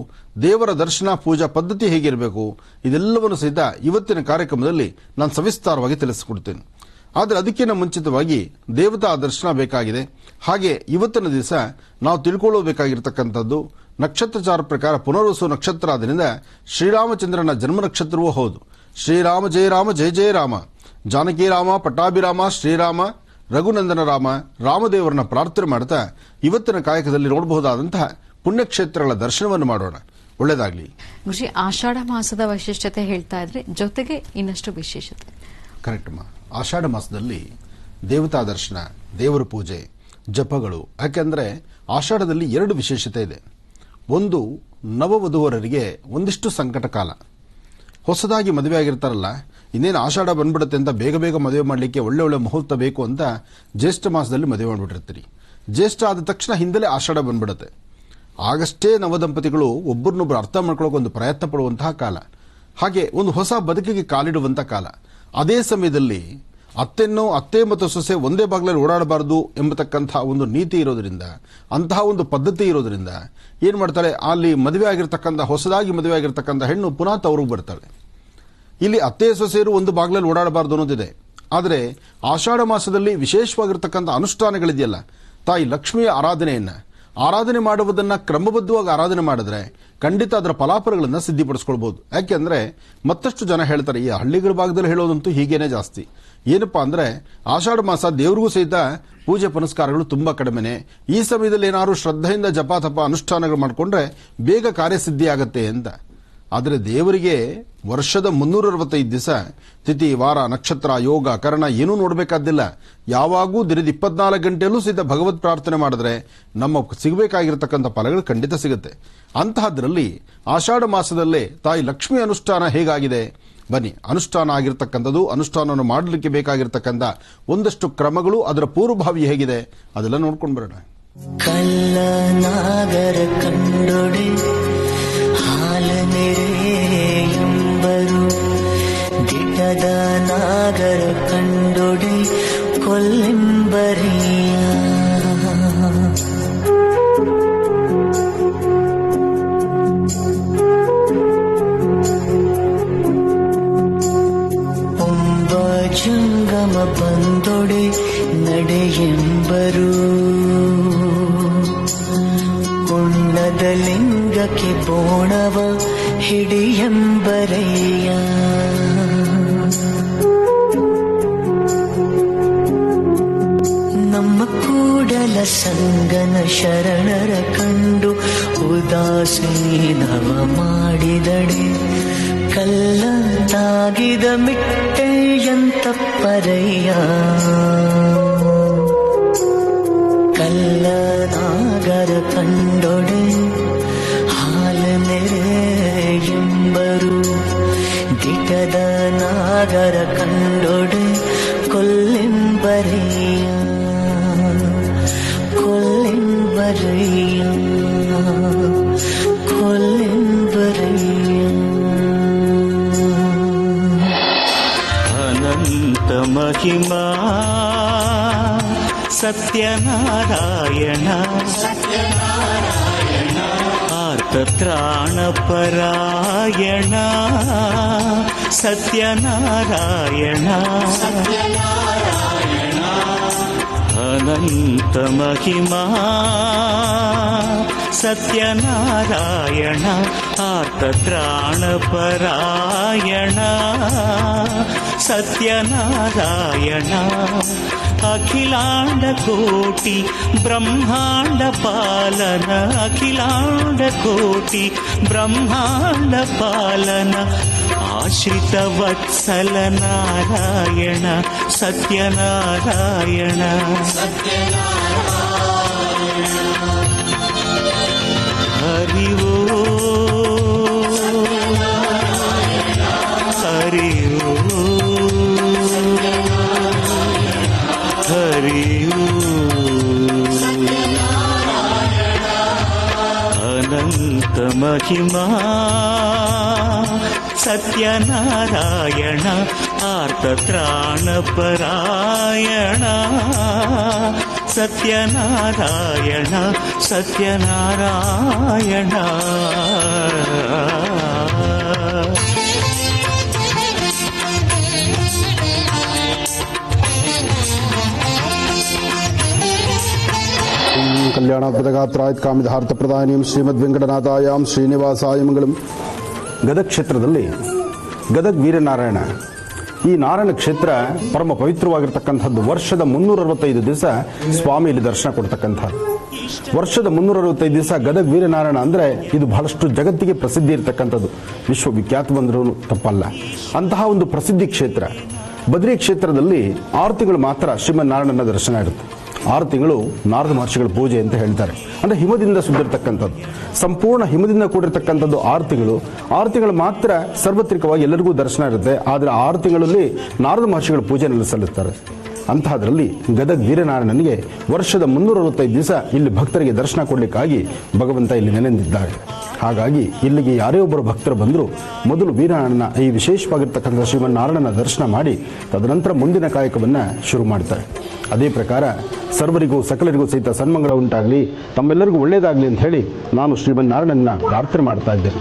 ದೇವರ ದರ್ಶನ ಪೂಜಾ ಪದ್ಧತಿ ಹೇಗಿರಬೇಕು, ಇದೆಲ್ಲವನ್ನು ಸಹಿತ ಇವತ್ತಿನ ಕಾರ್ಯಕ್ರಮದಲ್ಲಿ ನಾನು ಸವಿಸ್ತಾರವಾಗಿ ತಿಳಿಸಿಕೊಡ್ತೇನೆ. ಆದರೆ ಅದಕ್ಕಿಂತ ಮುಂಚಿತವಾಗಿ ದೇವತಾ ದರ್ಶನ ಬೇಕಾಗಿದೆ. ಹಾಗೆ ಇವತ್ತಿನ ದಿವಸ ನಾವು ತಿಳ್ಕೊಳ್ಳಬೇಕಾಗಿರ್ತಕ್ಕಂಥದ್ದು ನಕ್ಷತ್ರಚಾರ ಪ್ರಕಾರ ಪುನರ್ವಸು ನಕ್ಷತ್ರ ಆದ್ದರಿಂದ ಶ್ರೀರಾಮಚಂದ್ರನ ಜನ್ಮ ನಕ್ಷತ್ರವೂ ಹೌದು. ಶ್ರೀರಾಮ ಜಯ ರಾಮ ಜಯ ಜಯ ರಾಮ, ಜಾನಕಿ ರಾಮ ಪಟ್ಟಾಭಿರಾಮ ಶ್ರೀರಾಮ ರಘುನಂದನ ರಾಮ, ರಾಮದೇವರನ್ನ ಪ್ರಾರ್ಥನೆ ಮಾಡ್ತಾ ಇವತ್ತಿನ ಕಾಯಕದಲ್ಲಿ ನೋಡಬಹುದಾದಂತಹ ಪುಣ್ಯಕ್ಷೇತ್ರಗಳ ದರ್ಶನವನ್ನು ಮಾಡೋಣ. ಒಳ್ಳೆಯದಾಗಲಿ. ಗುರುಜಿ, ಆಷಾಢ ಮಾಸದ ವೈಶಿಷ್ಟ್ಯತೆ ಹೇಳ್ತಾ ಇದ್ರೆ ಜೊತೆಗೆ ಇನ್ನಷ್ಟು ವಿಶೇಷತೆ. ಕರೆಕ್ಟ್ ಅಮ್ಮ. ಆಷಾಢ ಮಾಸದಲ್ಲಿ ದೇವತಾ ದರ್ಶನ, ದೇವರ ಪೂಜೆ, ಜಪಗಳು. ಯಾಕೆಂದ್ರೆ ಆಷಾಢದಲ್ಲಿ 2 ವಿಶೇಷತೆ ಇದೆ. ಒಂದು, ನವವಧುವರರಿಗೆ ಒಂದಿಷ್ಟು ಸಂಕಟ ಕಾಲ. ಹೊಸದಾಗಿ ಮದುವೆ ಆಗಿರ್ತಾರಲ್ಲ, ಇನ್ನೇನು ಆಷಾಢ ಬಂದ್ಬಿಡುತ್ತೆ ಅಂತ ಬೇಗ ಬೇಗ ಮದುವೆ ಮಾಡಲಿಕ್ಕೆ ಒಳ್ಳೆ ಒಳ್ಳೆ ಮುಹೂರ್ತ ಬೇಕು ಅಂತ ಜ್ಯೇಷ್ಠ ಮಾಸದಲ್ಲಿ ಮದುವೆ ಮಾಡಿಬಿಟ್ಟಿರ್ತೀರಿ. ಜ್ಯೇಷ್ಠ ಆದ ತಕ್ಷಣ ಹಿಂದಲೇ ಆಷಾಢ ಬಂದ್ಬಿಡುತ್ತೆ. ಆಗಷ್ಟೇ ನವದಂಪತಿಗಳು ಒಬ್ಬರನ್ನೊಬ್ಬರು ಅರ್ಥ ಮಾಡ್ಕೊಳ್ಳೋಕೆ ಒಂದು ಪ್ರಯತ್ನ ಪಡುವಂತಹ ಕಾಲ. ಹಾಗೆ ಒಂದು ಹೊಸ ಬದುಕಿಗೆ ಕಾಲಿಡುವಂತಹ ಕಾಲ. ಅದೇ ಸಮಯದಲ್ಲಿ ಅತ್ತೆ ಮತ್ತು ಸೊಸೆ ಒಂದೇ ಬಾಗಿಲಲ್ಲಿ ಓಡಾಡಬಾರದು ಎಂಬತಕ್ಕಂಥ ಒಂದು ನೀತಿ ಇರೋದ್ರಿಂದ, ಅಂತಹ ಒಂದು ಪದ್ಧತಿ ಇರೋದ್ರಿಂದ ಏನ್ ಮಾಡ್ತಾಳೆ, ಅಲ್ಲಿ ಹೊಸದಾಗಿ ಮದುವೆ ಆಗಿರ್ತಕ್ಕಂಥ ಹೆಣ್ಣು ಪುನಃ ತವರಿಗೆ ಬರ್ತಾಳೆ. ಇಲ್ಲಿ ಅತ್ತೆ ಸೊಸೆಯರು ಒಂದು ಬಾಗಿಲಲ್ಲಿ ಓಡಾಡಬಾರದು ಅನ್ನೋದಿದೆ. ಆದರೆ ಆಷಾಢ ಮಾಸದಲ್ಲಿ ವಿಶೇಷವಾಗಿರ್ತಕ್ಕಂಥ ಅನುಷ್ಠಾನಗಳಿದೆಯಲ್ಲ, ತಾಯಿ ಲಕ್ಷ್ಮಿಯ ಆರಾಧನೆ ಮಾಡುವುದನ್ನ ಕ್ರಮಬದ್ಧವಾಗಿ ಆರಾಧನೆ ಮಾಡಿದ್ರೆ ಖಂಡಿತ ಅದರ ಫಲಾಫಲಗಳನ್ನು ಸಿದ್ಧಿಪಡಿಸ್ಕೊಳ್ಬಹುದು. ಯಾಕೆಂದ್ರೆ ಮತ್ತಷ್ಟು ಜನ ಹೇಳ್ತಾರೆ, ಈ ಹಳ್ಳಿಗಳ ಭಾಗದಲ್ಲಿ ಹೇಳೋದಂತೂ ಹೀಗೇನೆ ಜಾಸ್ತಿ. ಏನಪ್ಪಾ ಅಂದ್ರೆ ಆಷಾಢ ಮಾಸ ದೇವರಿಗೂ ಸಹಿತ ಪೂಜೆ ಪುನಸ್ಕಾರಗಳು ತುಂಬಾ ಕಡಿಮೆನೆ. ಈ ಸಮಯದಲ್ಲಿ ಏನಾದ್ರು ಶ್ರದ್ಧೆಯಿಂದ ಜಪ ತಪ ಅನುಷ್ಠಾನಗಳು ಮಾಡಿಕೊಂಡ್ರೆ ಬೇಗ ಕಾರ್ಯಸಿದ್ಧಿ ಆಗತ್ತೆ ಅಂತ. ಆದರೆ ದೇವರಿಗೆ ವರ್ಷದ 365 ದಿವಸ ತಿಥಿ, ವಾರ, ನಕ್ಷತ್ರ, ಯೋಗ, ಕರ್ಣ ಏನೂ ನೋಡಬೇಕಾದಿಲ್ಲ. ಯಾವಾಗೂ ದಿನದ 24 ಗಂಟೆಯಲ್ಲೂ ಸಹಿತ ಭಗವತ್ ಪ್ರಾರ್ಥನೆ ಮಾಡಿದ್ರೆ ನಮ್ಮ ಸಿಗಬೇಕಾಗಿರ್ತಕ್ಕಂಥ ಫಲಗಳು ಖಂಡಿತ ಸಿಗುತ್ತೆ. ಅಂತಹದ್ರಲ್ಲಿ ಆಷಾಢ ಮಾಸದಲ್ಲೇ ತಾಯಿ ಲಕ್ಷ್ಮಿ ಅನುಷ್ಠಾನ ಹೇಗಾಗಿದೆ, ಬನ್ನಿ ಅನುಷ್ಠಾನ ಆಗಿರ್ತಕ್ಕಂಥದ್ದು, ಅನುಷ್ಠಾನವನ್ನು ಮಾಡಲಿಕ್ಕೆ ಬೇಕಾಗಿರ್ತಕ್ಕಂಥ ಒಂದಷ್ಟು ಕ್ರಮಗಳು, ಅದರ ಪೂರ್ವಭಾವಿ ಹೇಗಿದೆ ಅದೆಲ್ಲ ನೋಡ್ಕೊಂಡು ಬರೋಣ. ಕಲ್ಲನಾಗರ ಕಂಡೊಡೆ ಹಾಲನೆರೆಯುಂಬರು, ದಿಟದ ನಾಗರ ಕಂಡೊಡೆ ಕೊಲ್ಲೆಂಬರೆಯ. ಜಂಗಮ ಬಂದೊಡೆ ನಡೆಯೆಂಬರು, ಉಣ್ಣದ ಲಿಂಗಕ್ಕೆ ಬೋಣವ ಹಿಡಿಯೆಂಬರಯ್ಯ. ನಮ್ಮ ಕೂಡಲ ಸಂಗನ ಶರಣರ ಕಂಡು ಉದಾಸೀನವ ಮಾಡಿದಡೆ, ಕಲ್ಲಂತಾಗಿದ ಮಿಟ್ಟೆಯಂತಪ್ಪರಯ್ಯ. ಕಲ್ಲನಾಗರ ಕಂಡೊಡೆ ಹಾಲನೆರೆಯುಂಬರು, ದಿಟದ ನಾಗರ ಕಂಡೊಡೆ ಕೊಲ್ಲೆಂಬರಯ್ಯ. ಕೊಲ್ಲೆಂಬರಯ್ಯ, ಕೊಲ್ಲೆಂಬರಯ್ಯ. ಅನಂತ ಮಹಿಮಾ ಸತ್ಯನಾರಾಯಣ, ಆರ್ತತ್ರಾಣಪರಾಯಣ ಸತ್ಯನಾರಾಯಣ. ಅನಂತ ಮಹಿಮಾ ಸತ್ಯನಾರಾಯಣ, ಆರ್ತತ್ರಾಣಪರಾಯಣ ಸತ್ಯನಾರಾಯಣ. ಅಖಿಲಾಂಡ ಕೋಟಿ ಬ್ರಹ್ಮಾಂಡ ಪಾಲನ, ಅಖಿಲಾಂಡ ಕೋಟಿ ಬ್ರಹ್ಮಾಂಡ ಪಾಲನ, ಆಶ್ರಿತ ವತ್ಸಲ ನಾರಾಯಣ ಸತ್ಯನಾರಾಯಣ. ಹರಿ ಓ ಹರಿ ಓ ಹರಿ ಓ. ಅನಂತ ಮಹಿಮಾ ಸತ್ಯನಾರಾಯಣ, ಆರ್ತತ್ರಾಣಪರಾಯಣ ಸತ್ಯನಾರಾಯಣ ಸತ್ಯನಾರಾಯಣ. ಕಲ್ಯಾಣಾತ್ಮಕ ಕಾಮಿಧಾರ್ಥ ಪ್ರಧಾನಿಯಂ ಶ್ರೀಮದ್ ವೆಂಕಟನಾಥಾಯಾಂ ಶ್ರೀನಿವಾಸಾಯ ಮಂಗಳಂ. ಗದಗ ಕ್ಷೇತ್ರದಲ್ಲಿ ಗದಗ ವೀರನಾರಾಯಣ, ಈ ನಾರಾಯಣ ಕ್ಷೇತ್ರ ಪರಮ ಪವಿತ್ರವಾಗಿರ್ತಕ್ಕಂಥದ್ದು. ವರ್ಷದ 365 ದಿವಸ ಸ್ವಾಮಿ ಇಲ್ಲಿ ದರ್ಶನ ಕೊಡ್ತಕ್ಕಂಥದ್ದು. ವರ್ಷದ 365 ದಿವಸ ಗದಗ ವೀರನಾರಾಯಣ ಅಂದ್ರೆ ಇದು ಬಹಳಷ್ಟು ಜಗತ್ತಿಗೆ ಪ್ರಸಿದ್ಧಿ ಇರತಕ್ಕಂಥದ್ದು, ವಿಶ್ವವಿಖ್ಯಾತ ಬಂದರೂ ತಪ್ಪಲ್ಲ. ಅಂತಹ ಒಂದು ಪ್ರಸಿದ್ಧಿ ಕ್ಷೇತ್ರ. ಬದ್ರಿ ಕ್ಷೇತ್ರದಲ್ಲಿ 6 ತಿಂಗಳು ಮಾತ್ರ ಶ್ರೀಮನ್ನಾರಾಯಣನ ದರ್ಶನ ಇರುತ್ತೆ. 6 ತಿಂಗಳು ನಾರದ ಮಹರ್ಷಿಗಳ ಪೂಜೆ ಅಂತ ಹೇಳ್ತಾರೆ. ಅಂದ್ರೆ ಹಿಮದಿಂದ ಸುದ್ದಿರ್ತಕ್ಕಂಥದ್ದು, ಸಂಪೂರ್ಣ ಹಿಮದಿಂದ ಕೂಡಿರ್ತಕ್ಕಂಥದ್ದು 6 ತಿಂಗಳು. 6 ತಿಂಗಳು ಮಾತ್ರ ಸಾರ್ವತ್ರಿಕವಾಗಿ ಎಲ್ಲರಿಗೂ ದರ್ಶನ ಇರುತ್ತೆ. ಆದರೆ 6 ತಿಂಗಳಲ್ಲಿ ನಾರದ ಮಹರ್ಷಿಗಳ ಪೂಜೆ ಸಲ್ಲಿಸ್ತಾರೆ. ಅಂತಹದ್ರಲ್ಲಿ ಗದಗ ವೀರನಾರಾಯಣನಿಗೆ ವರ್ಷದ 365 ದಿವಸ ಇಲ್ಲಿ ಭಕ್ತರಿಗೆ ದರ್ಶನ ಕೊಡಲಿಕ್ಕಾಗಿ ಭಗವಂತ ಇಲ್ಲಿ ನೆನೆದಿದ್ದಾರೆ. ಹಾಗಾಗಿ ಇಲ್ಲಿಗೆ ಯಾರೇ ಒಬ್ಬರು ಭಕ್ತರು ಬಂದರೂ ಮೊದಲು ವೀರಣ್ಣನ ಈ ವಿಶೇಷವಾಗಿರ್ತಕ್ಕಂಥ ಶ್ರೀಮನ್ನಾರಾಯಣನ ದರ್ಶನ ಮಾಡಿ ತದನಂತರ ಮುಂದಿನ ಕಾಯಕವನ್ನು ಶುರು ಮಾಡ್ತಾರೆ. ಅದೇ ಪ್ರಕಾರ ಸರ್ವರಿಗೂ ಸಕಲರಿಗೂ ಸಹಿತ ಸನ್ಮಂಗಳ ಉಂಟಾಗಲಿ, ತಮ್ಮೆಲ್ಲರಿಗೂ ಒಳ್ಳೆಯದಾಗಲಿ ಅಂತ ಹೇಳಿ ನಾನು ಶ್ರೀಮನ್ನಾರಾಯಣನ ಪ್ರಾರ್ಥನೆ ಮಾಡ್ತಾ ಇದ್ದೇನೆ.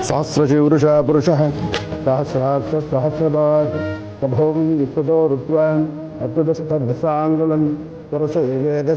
ಸಹಸ್ರಶೀವೃಷ ಪುರುಷ ಸಹಸ್ರಾಕ್ಷ ಸಹಸ್ರಪಾದ ಪ್ರಭೋಂ ವಿಪ್ರದೋ ಋತ್ವಾನ್ ಅತ್ಯದಸಾಂಗಲಂ ಪುರುಷ ವೇದ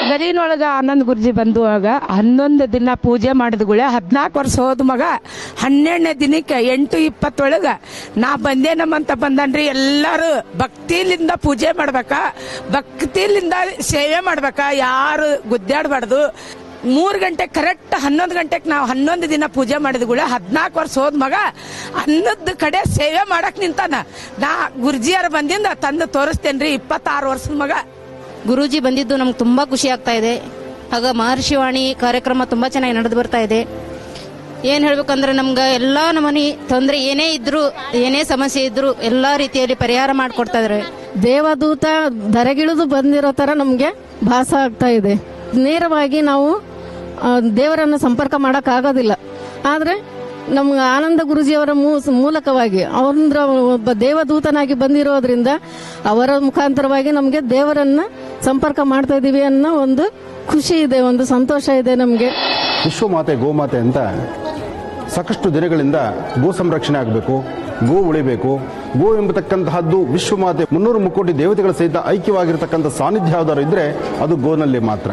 ಗದಗಿನೊಳಗ ಆನಂದ್ ಗುರುಜಿ ಬಂದುವಾಗ 11 ದಿನ ಪೂಜೆ ಮಾಡಿದ್ಗುಳೆ 14 ವರ್ಷ ಹೋದ ಮಗ 12ನೇ ದಿನಕ್ಕೆ 8:20 ನಾ ಬಂದೇನಮ್ಮಂತ ಬಂದನ್ರಿ. ಎಲ್ಲಾರು ಭಕ್ತಿಲಿಂದ ಪೂಜೆ ಮಾಡ್ಬೇಕಾ, ಭಕ್ತಿಲಿಂದ ಸೇವೆ ಮಾಡ್ಬೇಕಾ, ಯಾರು ಗುದ್ದಾಡಬಾರ್ದು. 3 ಗಂಟೆ ಕರೆಕ್ಟ್ 11 ಗಂಟೆಗೆ ನಾವು 11 ದಿನ ಪೂಜೆ ಮಾಡಿದ್ಗುಳೆ 14 ವರ್ಷ ಹೋದ ಮಗ ಅನ್ನದ ಕಡೆ ಸೇವೆ ಮಾಡಕ್ ನಿಂತಾನ. ನಾ ಗುರುಜಿಯರ್ ಬಂದಿಂದ ತಂದು ತೋರಿಸ್ತೇನ್ರಿ. 26 ವರ್ಷದ ಮಗ. ಗುರೂಜಿ ಬಂದಿದ್ದು ನಮ್ಗೆ ತುಂಬಾ ಖುಷಿ ಆಗ್ತಾ ಇದೆ. ಆಗ ಮಹರ್ಷಿವಾಣಿ ಕಾರ್ಯಕ್ರಮ ತುಂಬಾ ಚೆನ್ನಾಗಿ ನಡೆದು ಬರ್ತಾ ಇದೆ. ಏನ್ ಹೇಳ್ಬೇಕಂದ್ರೆ ನಮ್ಗೆ ಎಲ್ಲಾ ನಮನಿ ತೊಂದ್ರೆ ಏನೇ ಇದ್ರು, ಏನೇ ಸಮಸ್ಯೆ ಇದ್ರು ಎಲ್ಲಾ ರೀತಿಯಲ್ಲಿ ಪರಿಹಾರ ಮಾಡ್ಕೊಡ್ತಾ ಇದಾರೆ. ದೇವದೂತ ಧರೆಗಿಳಿದು ಬಂದಿರೋ ತರ ನಮ್ಗೆ ಭಾಸ ಆಗ್ತಾ ಇದೆ. ನೇರವಾಗಿ ನಾವು ದೇವರನ್ನ ಸಂಪರ್ಕ ಮಾಡಕ್ ಆಗೋದಿಲ್ಲ. ಆದ್ರೆ ನಮ್ಗೆ ಆನಂದ ಗುರುಜಿಯವರ ಮೂಲಕವಾಗಿ ಅವರಂದ್ರ ಒಬ್ಬ ದೇವದೂತನಾಗಿ ಬಂದಿರೋದ್ರಿಂದ ಅವರ ಮುಖಾಂತರವಾಗಿ ನಮ್ಗೆ ದೇವರನ್ನ ಸಂಪರ್ಕ ಮಾಡ್ತಾ ಇದೀವಿ ಅನ್ನೋ ಒಂದು ಖುಷಿ ಇದೆ, ಒಂದು ಸಂತೋಷ ಇದೆ ನಮ್ಗೆ. ವಿಶ್ವಮಾತೆ ಗೋಮಾತೆ ಅಂತ ಸಾಕಷ್ಟು ದಿನಗಳಿಂದ ಗೋ ಸಂರಕ್ಷಣೆ ಆಗಬೇಕು, ಗೋ ಉಳಿಬೇಕು. ಗೋ ಎಂಬತಕ್ಕಂತಹದ್ದು ವಿಶ್ವಮಾತೆ 300 ಮುಕ್ಕೋಟಿ ದೇವತೆಗಳ ಸಹಿತ ಐಕ್ಯವಾಗಿರತಕ್ಕಂಥ ಸಾನ್ನಿಧ್ಯ ಯಾವ್ದಾರು ಇದ್ರೆ ಅದು ಗೋನಲ್ಲಿ ಮಾತ್ರ.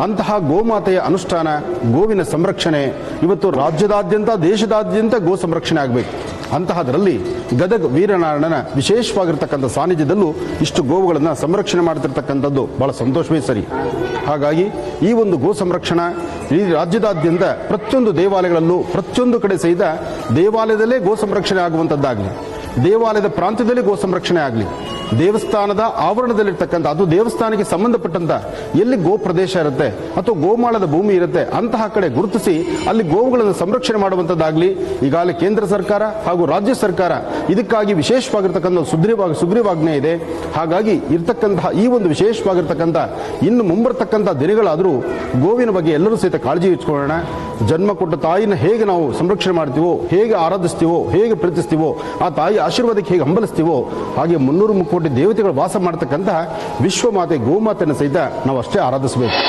ಅಂತಹ ಗೋಮಾತೆಯ ಅನುಷ್ಠಾನ, ಗೋವಿನ ಸಂರಕ್ಷಣೆ ಇವತ್ತು ರಾಜ್ಯದಾದ್ಯಂತ ದೇಶದಾದ್ಯಂತ ಗೋ ಸಂರಕ್ಷಣೆ ಆಗಬೇಕು. ಅಂತಹದರಲ್ಲಿ ಗದಗ ವೀರನಾರಾಯಣನ ವಿಶೇಷವಾಗಿರ್ತಕ್ಕಂಥ ಸಾನ್ನಿಧ್ಯದಲ್ಲೂ ಇಷ್ಟು ಗೋವುಗಳನ್ನು ಸಂರಕ್ಷಣೆ ಮಾಡ್ತಿರ್ತಕ್ಕಂಥದ್ದು ಬಹಳ ಸಂತೋಷವೇ ಸರಿ. ಹಾಗಾಗಿ ಈ ಒಂದು ಗೋ ಸಂರಕ್ಷಣಾ ಈ ರಾಜ್ಯದಾದ್ಯಂತ ಪ್ರತಿಯೊಂದು ದೇವಾಲಯಗಳಲ್ಲೂ ಪ್ರತಿಯೊಂದು ಕಡೆ ಸಹಿತ ದೇವಾಲಯದಲ್ಲೇ ಗೋ ಸಂರಕ್ಷಣೆ ಆಗುವಂಥದ್ದಾಗಲಿ, ದೇವಾಲಯದ ಪ್ರಾಂತ್ಯದಲ್ಲಿ ಗೋ ಸಂರಕ್ಷಣೆ ಆಗಲಿ, ದೇವಸ್ಥಾನದ ಆವರಣದಲ್ಲಿರ್ತಕ್ಕಂಥ ಅದು ದೇವಸ್ಥಾನಕ್ಕೆ ಸಂಬಂಧಪಟ್ಟಂತ ಎಲ್ಲಿ ಗೋ ಪ್ರದೇಶ ಇರುತ್ತೆ ಅಥವಾ ಗೋಮಾಳದ ಭೂಮಿ ಇರುತ್ತೆ ಅಂತಹ ಕಡೆ ಗುರುತಿಸಿ ಅಲ್ಲಿ ಗೋವುಗಳನ್ನು ಸಂರಕ್ಷಣೆ ಮಾಡುವಂತದ್ದಾಗಲಿ ಈಗಾಗಲೇ ಕೇಂದ್ರ ಸರ್ಕಾರ ಹಾಗೂ ರಾಜ್ಯ ಸರ್ಕಾರ ಇದಕ್ಕಾಗಿ ವಿಶೇಷವಾಗಿರ್ತಕ್ಕಂಥ ಸುಗ್ರೀವಾಜ್ಞೆ ಇದೆ. ಹಾಗಾಗಿ ಇರ್ತಕ್ಕಂತಹ ಈ ಒಂದು ವಿಶೇಷವಾಗಿರ್ತಕ್ಕಂಥ ಇನ್ನು ಮುಂಬರ್ತಕ್ಕಂಥ ದಿನಗಳಾದರೂ ಗೋವಿನ ಬಗ್ಗೆ ಎಲ್ಲರೂ ಸಹಿತ ಕಾಳಜಿ ಇಟ್ಕೊಳ್ಳೋಣ. ಜನ್ಮ ಕೊಟ್ಟ ತಾಯಿನ ಹೇಗೆ ನಾವು ಸಂರಕ್ಷಣೆ ಮಾಡ್ತೀವೋ, ಹೇಗೆ ಆರಾಧಿಸ್ತೀವೋ, ಹೇಗೆ ಪ್ರೀತಿಸ್ತೀವೋ, ಆ ತಾಯಿ ಆಶೀರ್ವಾದಕ್ಕೆ ಹೇಗೆ ಹಂಬಲಿಸ್ತೀವೋ ಹಾಗೆ 300 ಮುಕ್ಕೋಟಿ ದೇವತೆಗಳು ವಾಸ ಮಾಡತಕ್ಕಂತಹ ವಿಶ್ವಮಾತೆ ಗೋಮಾತೆಯನ್ನು ಸಹಿತ ನಾವು ಅಷ್ಟೇ ಆರಾಧಿಸಬೇಕು.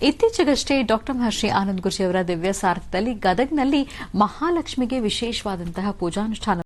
ಇತ್ತೀಚೆಗಷ್ಟೇ ಡಾಕ್ಟರ್ ಮಹರ್ಷಿ ಆನಂದ್ ಗುರೂಜಿ ಅವರ ದಿವ್ಯ ಸಾರಥ್ಯದಲ್ಲಿ ಗದಗ್ನಲ್ಲಿ ಮಹಾಲಕ್ಷ್ಮಿಗೆ ವಿಶೇಷವಾದಂತಹ ಪೂಜಾನುಷ್ಠಾನ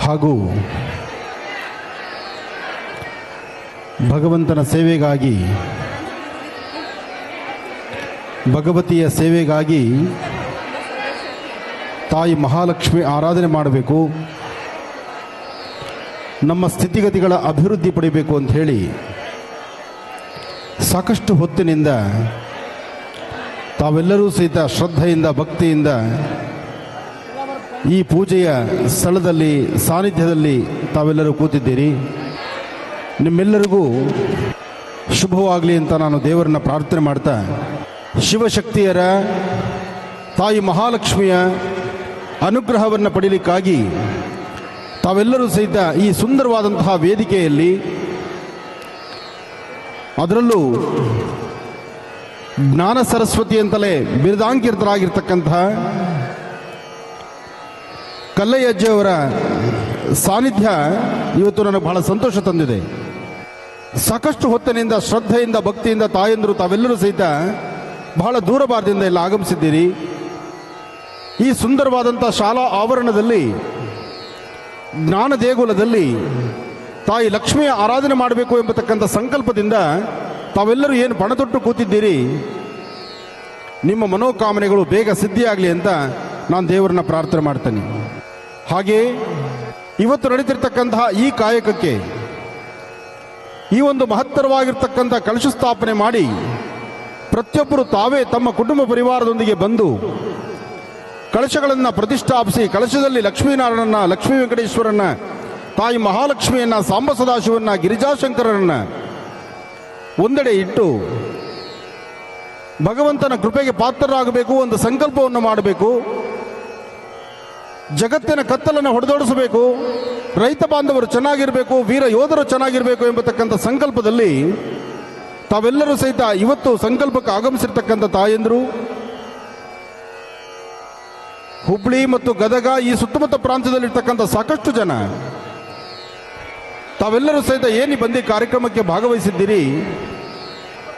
ಹಾಗೂ ಭಗವಂತನ ಸೇವೆಗಾಗಿ, ಭಗವತಿಯ ಸೇವೆಗಾಗಿ ತಾಯಿ ಮಹಾಲಕ್ಷ್ಮಿ ಆರಾಧನೆ ಮಾಡಬೇಕು, ನಮ್ಮ ಸ್ಥಿತಿಗತಿಗಳ ಅಭಿವೃದ್ಧಿ ಪಡಿಬೇಕು ಅಂತ ಹೇಳಿ ಸಾಕಷ್ಟು ಹೊತ್ತಿನಿಂದ ತಾವೆಲ್ಲರೂ ಸಹಿತ ಶ್ರದ್ಧೆಯಿಂದ ಭಕ್ತಿಯಿಂದ ಈ ಪೂಜೆಯ ಸ್ಥಳದಲ್ಲಿ ಸಾನ್ನಿಧ್ಯದಲ್ಲಿ ತಾವೆಲ್ಲರೂ ಕೂತಿದ್ದೀರಿ. ನಿಮ್ಮೆಲ್ಲರಿಗೂ ಶುಭವಾಗಲಿ ಅಂತ ನಾನು ದೇವರನ್ನ ಪ್ರಾರ್ಥನೆ ಮಾಡ್ತಾ, ಶಿವಶಕ್ತಿಯರ ತಾಯಿ ಮಹಾಲಕ್ಷ್ಮಿಯ ಅನುಗ್ರಹವನ್ನು ಪಡೀಲಿಕ್ಕಾಗಿ ತಾವೆಲ್ಲರೂ ಸಹಿತ ಈ ಸುಂದರವಾದಂತಹ ವೇದಿಕೆಯಲ್ಲಿ, ಅದರಲ್ಲೂ ಜ್ಞಾನ ಸರಸ್ವತಿ ಅಂತಲೇ ಬಿರುದಾಂಕಿತರಾಗಿರ್ತಕ್ಕಂತಹ ಕಲ್ಲಯ್ಯಜ್ಜಿಯವರ ಸಾನ್ನಿಧ್ಯ ಇವತ್ತು ನನಗೆ ಬಹಳ ಸಂತೋಷ ತಂದಿದೆ. ಸಾಕಷ್ಟು ಹೊತ್ತಿನಿಂದ ಶ್ರದ್ಧೆಯಿಂದ ಭಕ್ತಿಯಿಂದ ತಾಯಂದರು ತಾವೆಲ್ಲರೂ ಸಹಿತ ಬಹಳ ದೂರಭಾರದಿಂದ ಎಲ್ಲ ಆಗಮಿಸಿದ್ದೀರಿ. ಈ ಸುಂದರವಾದಂಥ ಶಾಲಾ ಆವರಣದಲ್ಲಿ, ಜ್ಞಾನ ದೇಗುಲದಲ್ಲಿ ತಾಯಿ ಲಕ್ಷ್ಮಿಯ ಆರಾಧನೆ ಮಾಡಬೇಕು ಎಂಬತಕ್ಕಂಥ ಸಂಕಲ್ಪದಿಂದ ತಾವೆಲ್ಲರೂ ಏನು ಪಣತೊಟ್ಟು ಕೂತಿದ್ದೀರಿ, ನಿಮ್ಮ ಮನೋಕಾಮನೆಗಳು ಬೇಗ ಸಿದ್ಧಿಯಾಗಲಿ ಅಂತ ನಾನು ದೇವರನ್ನ ಪ್ರಾರ್ಥನೆ ಮಾಡ್ತೇನೆ. ಹಾಗೆ ಇವತ್ತು ನಡೀತಿರ್ತಕ್ಕಂತಹ ಈ ಕಾಯಕಕ್ಕೆ, ಈ ಒಂದು ಮಹತ್ತರವಾಗಿರ್ತಕ್ಕಂಥ ಕಲಶ ಸ್ಥಾಪನೆ ಮಾಡಿ ಪ್ರತಿಯೊಬ್ಬರು ತಾವೇ ತಮ್ಮ ಕುಟುಂಬ ಪರಿವಾರದೊಂದಿಗೆ ಬಂದು ಕಳಶಗಳನ್ನು ಪ್ರತಿಷ್ಠಾಪಿಸಿ, ಕಳಶದಲ್ಲಿ ಲಕ್ಷ್ಮೀನಾರಾಯಣನ, ಲಕ್ಷ್ಮೀ ವೆಂಕಟೇಶ್ವರನ್ನ, ತಾಯಿ ಮಹಾಲಕ್ಷ್ಮಿಯನ್ನ, ಸಾಂಬ ಸದಾಶಿವನ್ನ, ಗಿರಿಜಾಶಂಕರನ್ನ ಒಂದೆಡೆ ಇಟ್ಟು ಭಗವಂತನ ಕೃಪೆಗೆ ಪಾತ್ರರಾಗಬೇಕು, ಒಂದು ಸಂಕಲ್ಪವನ್ನು ಮಾಡಬೇಕು, ಜಗತ್ತಿನ ಕತ್ತಲನ್ನು ಹೊಡೆದೋಡಿಸಬೇಕು, ರೈತ ಬಾಂಧವರು ಚೆನ್ನಾಗಿರಬೇಕು, ವೀರ ಯೋಧರು ಚೆನ್ನಾಗಿರಬೇಕು ಎಂಬತಕ್ಕಂಥ ಸಂಕಲ್ಪದಲ್ಲಿ ತಾವೆಲ್ಲರೂ ಸಹಿತ ಇವತ್ತು ಸಂಕಲ್ಪಕ್ಕೆ ಆಗಮಿಸಿರ್ತಕ್ಕಂಥ ತಾಯಂದರು, ಹುಬ್ಳಿ ಮತ್ತು ಗದಗ ಈ ಸುತ್ತಮುತ್ತ ಪ್ರಾಂತ್ಯದಲ್ಲಿರ್ತಕ್ಕಂಥ ಸಾಕಷ್ಟು ಜನ ತಾವೆಲ್ಲರೂ ಸಹಿತ ಏನು ಬಂದು ಕಾರ್ಯಕ್ರಮಕ್ಕೆ ಭಾಗವಹಿಸಿದ್ದೀರಿ,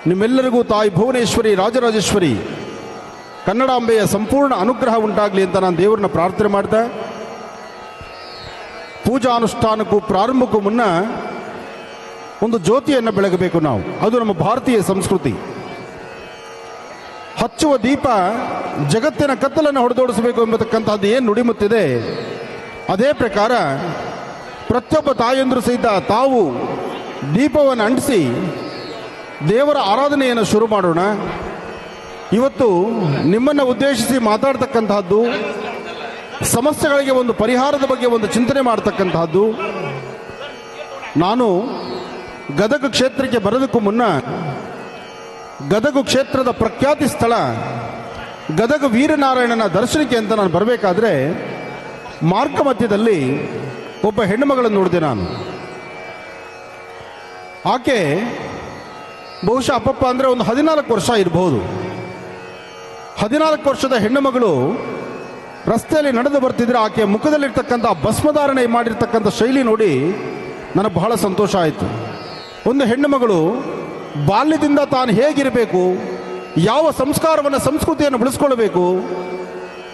ನಿಮ್ಮೆಲ್ಲರಿಗೂ ತಾಯಿ ಭುವನೇಶ್ವರಿ ರಾಜರಾಜೇಶ್ವರಿ ಕನ್ನಡಾಂಬೆಯ ಸಂಪೂರ್ಣ ಅನುಗ್ರಹ ಉಂಟಾಗಲಿ ಅಂತ ನಾನು ದೇವರನ್ನ ಪ್ರಾರ್ಥನೆ ಮಾಡ್ದೆ. ಪೂಜಾ ಅನುಷ್ಠಾನಕ್ಕೂ ಪ್ರಾರಂಭಕ್ಕೂ ಮುನ್ನ ಒಂದು ಜ್ಯೋತಿಯನ್ನು ಬೆಳಗಬೇಕು ನಾವು. ಅದು ನಮ್ಮ ಭಾರತೀಯ ಸಂಸ್ಕೃತಿ. ಹಚ್ಚುವ ದೀಪ ಜಗತ್ತಿನ ಕತ್ತಲನ್ನು ಹೊಡೆದೋಡಿಸಬೇಕು ಎಂಬತಕ್ಕಂಥದ್ದು ಏನು ನುಡಿಮುತ್ತಿದೆ, ಅದೇ ಪ್ರಕಾರ ಪ್ರತಿಯೊಬ್ಬ ತಾಯಂದರು ಸಹಿತ ತಾವು ದೀಪವನ್ನು ಅಂಟಿಸಿ ದೇವರ ಆರಾಧನೆಯನ್ನು ಶುರು ಮಾಡೋಣ. ಇವತ್ತು ನಿಮ್ಮನ್ನು ಉದ್ದೇಶಿಸಿ ಮಾತಾಡ್ತಕ್ಕಂತಹದ್ದು ಸಮಸ್ಯೆಗಳಿಗೆ ಒಂದು ಪರಿಹಾರದ ಬಗ್ಗೆ ಒಂದು ಚಿಂತನೆ ಮಾಡತಕ್ಕಂತಹದ್ದು. ನಾನು ಗದಗ ಕ್ಷೇತ್ರಕ್ಕೆ ಬರೋದಕ್ಕೂ ಮುನ್ನ ಗದಗ ಕ್ಷೇತ್ರದ ಪ್ರಖ್ಯಾತಿ ಸ್ಥಳ ಗದಗ ವೀರನಾರಾಯಣನ ದರ್ಶನಕ್ಕೆ ಅಂತ ನಾನು ಬರಬೇಕಾದ್ರೆ ಮಾರ್ಗ ಮಧ್ಯದಲ್ಲಿ ಒಬ್ಬ ಹೆಣ್ಣುಮಗಳನ್ನು ನೋಡಿದೆ ನಾನು. ಆಕೆ ಬಹುಶಃ ಅಪ್ಪಪ್ಪ ಅಂದರೆ ಒಂದು 14 ವರ್ಷ ಇರಬಹುದು. 14 ವರ್ಷದ ಹೆಣ್ಣುಮಗಳು ರಸ್ತೆಯಲ್ಲಿ ನಡೆದು ಬರ್ತಿದ್ರೆ ಆಕೆ ಮುಖದಲ್ಲಿರ್ತಕ್ಕಂಥ ಭಸ್ಮಧಾರಣೆ ಮಾಡಿರ್ತಕ್ಕಂಥ ಶೈಲಿ ನೋಡಿ ನನಗೆ ಬಹಳ ಸಂತೋಷ ಆಯಿತು. ಒಂದು ಹೆಣ್ಣುಮಗಳು ಬಾಲ್ಯದಿಂದ ತಾನು ಹೇಗಿರಬೇಕು, ಯಾವ ಸಂಸ್ಕಾರವನ್ನು ಸಂಸ್ಕೃತಿಯನ್ನು ಬೆಳೆಸ್ಕೊಳ್ಬೇಕು,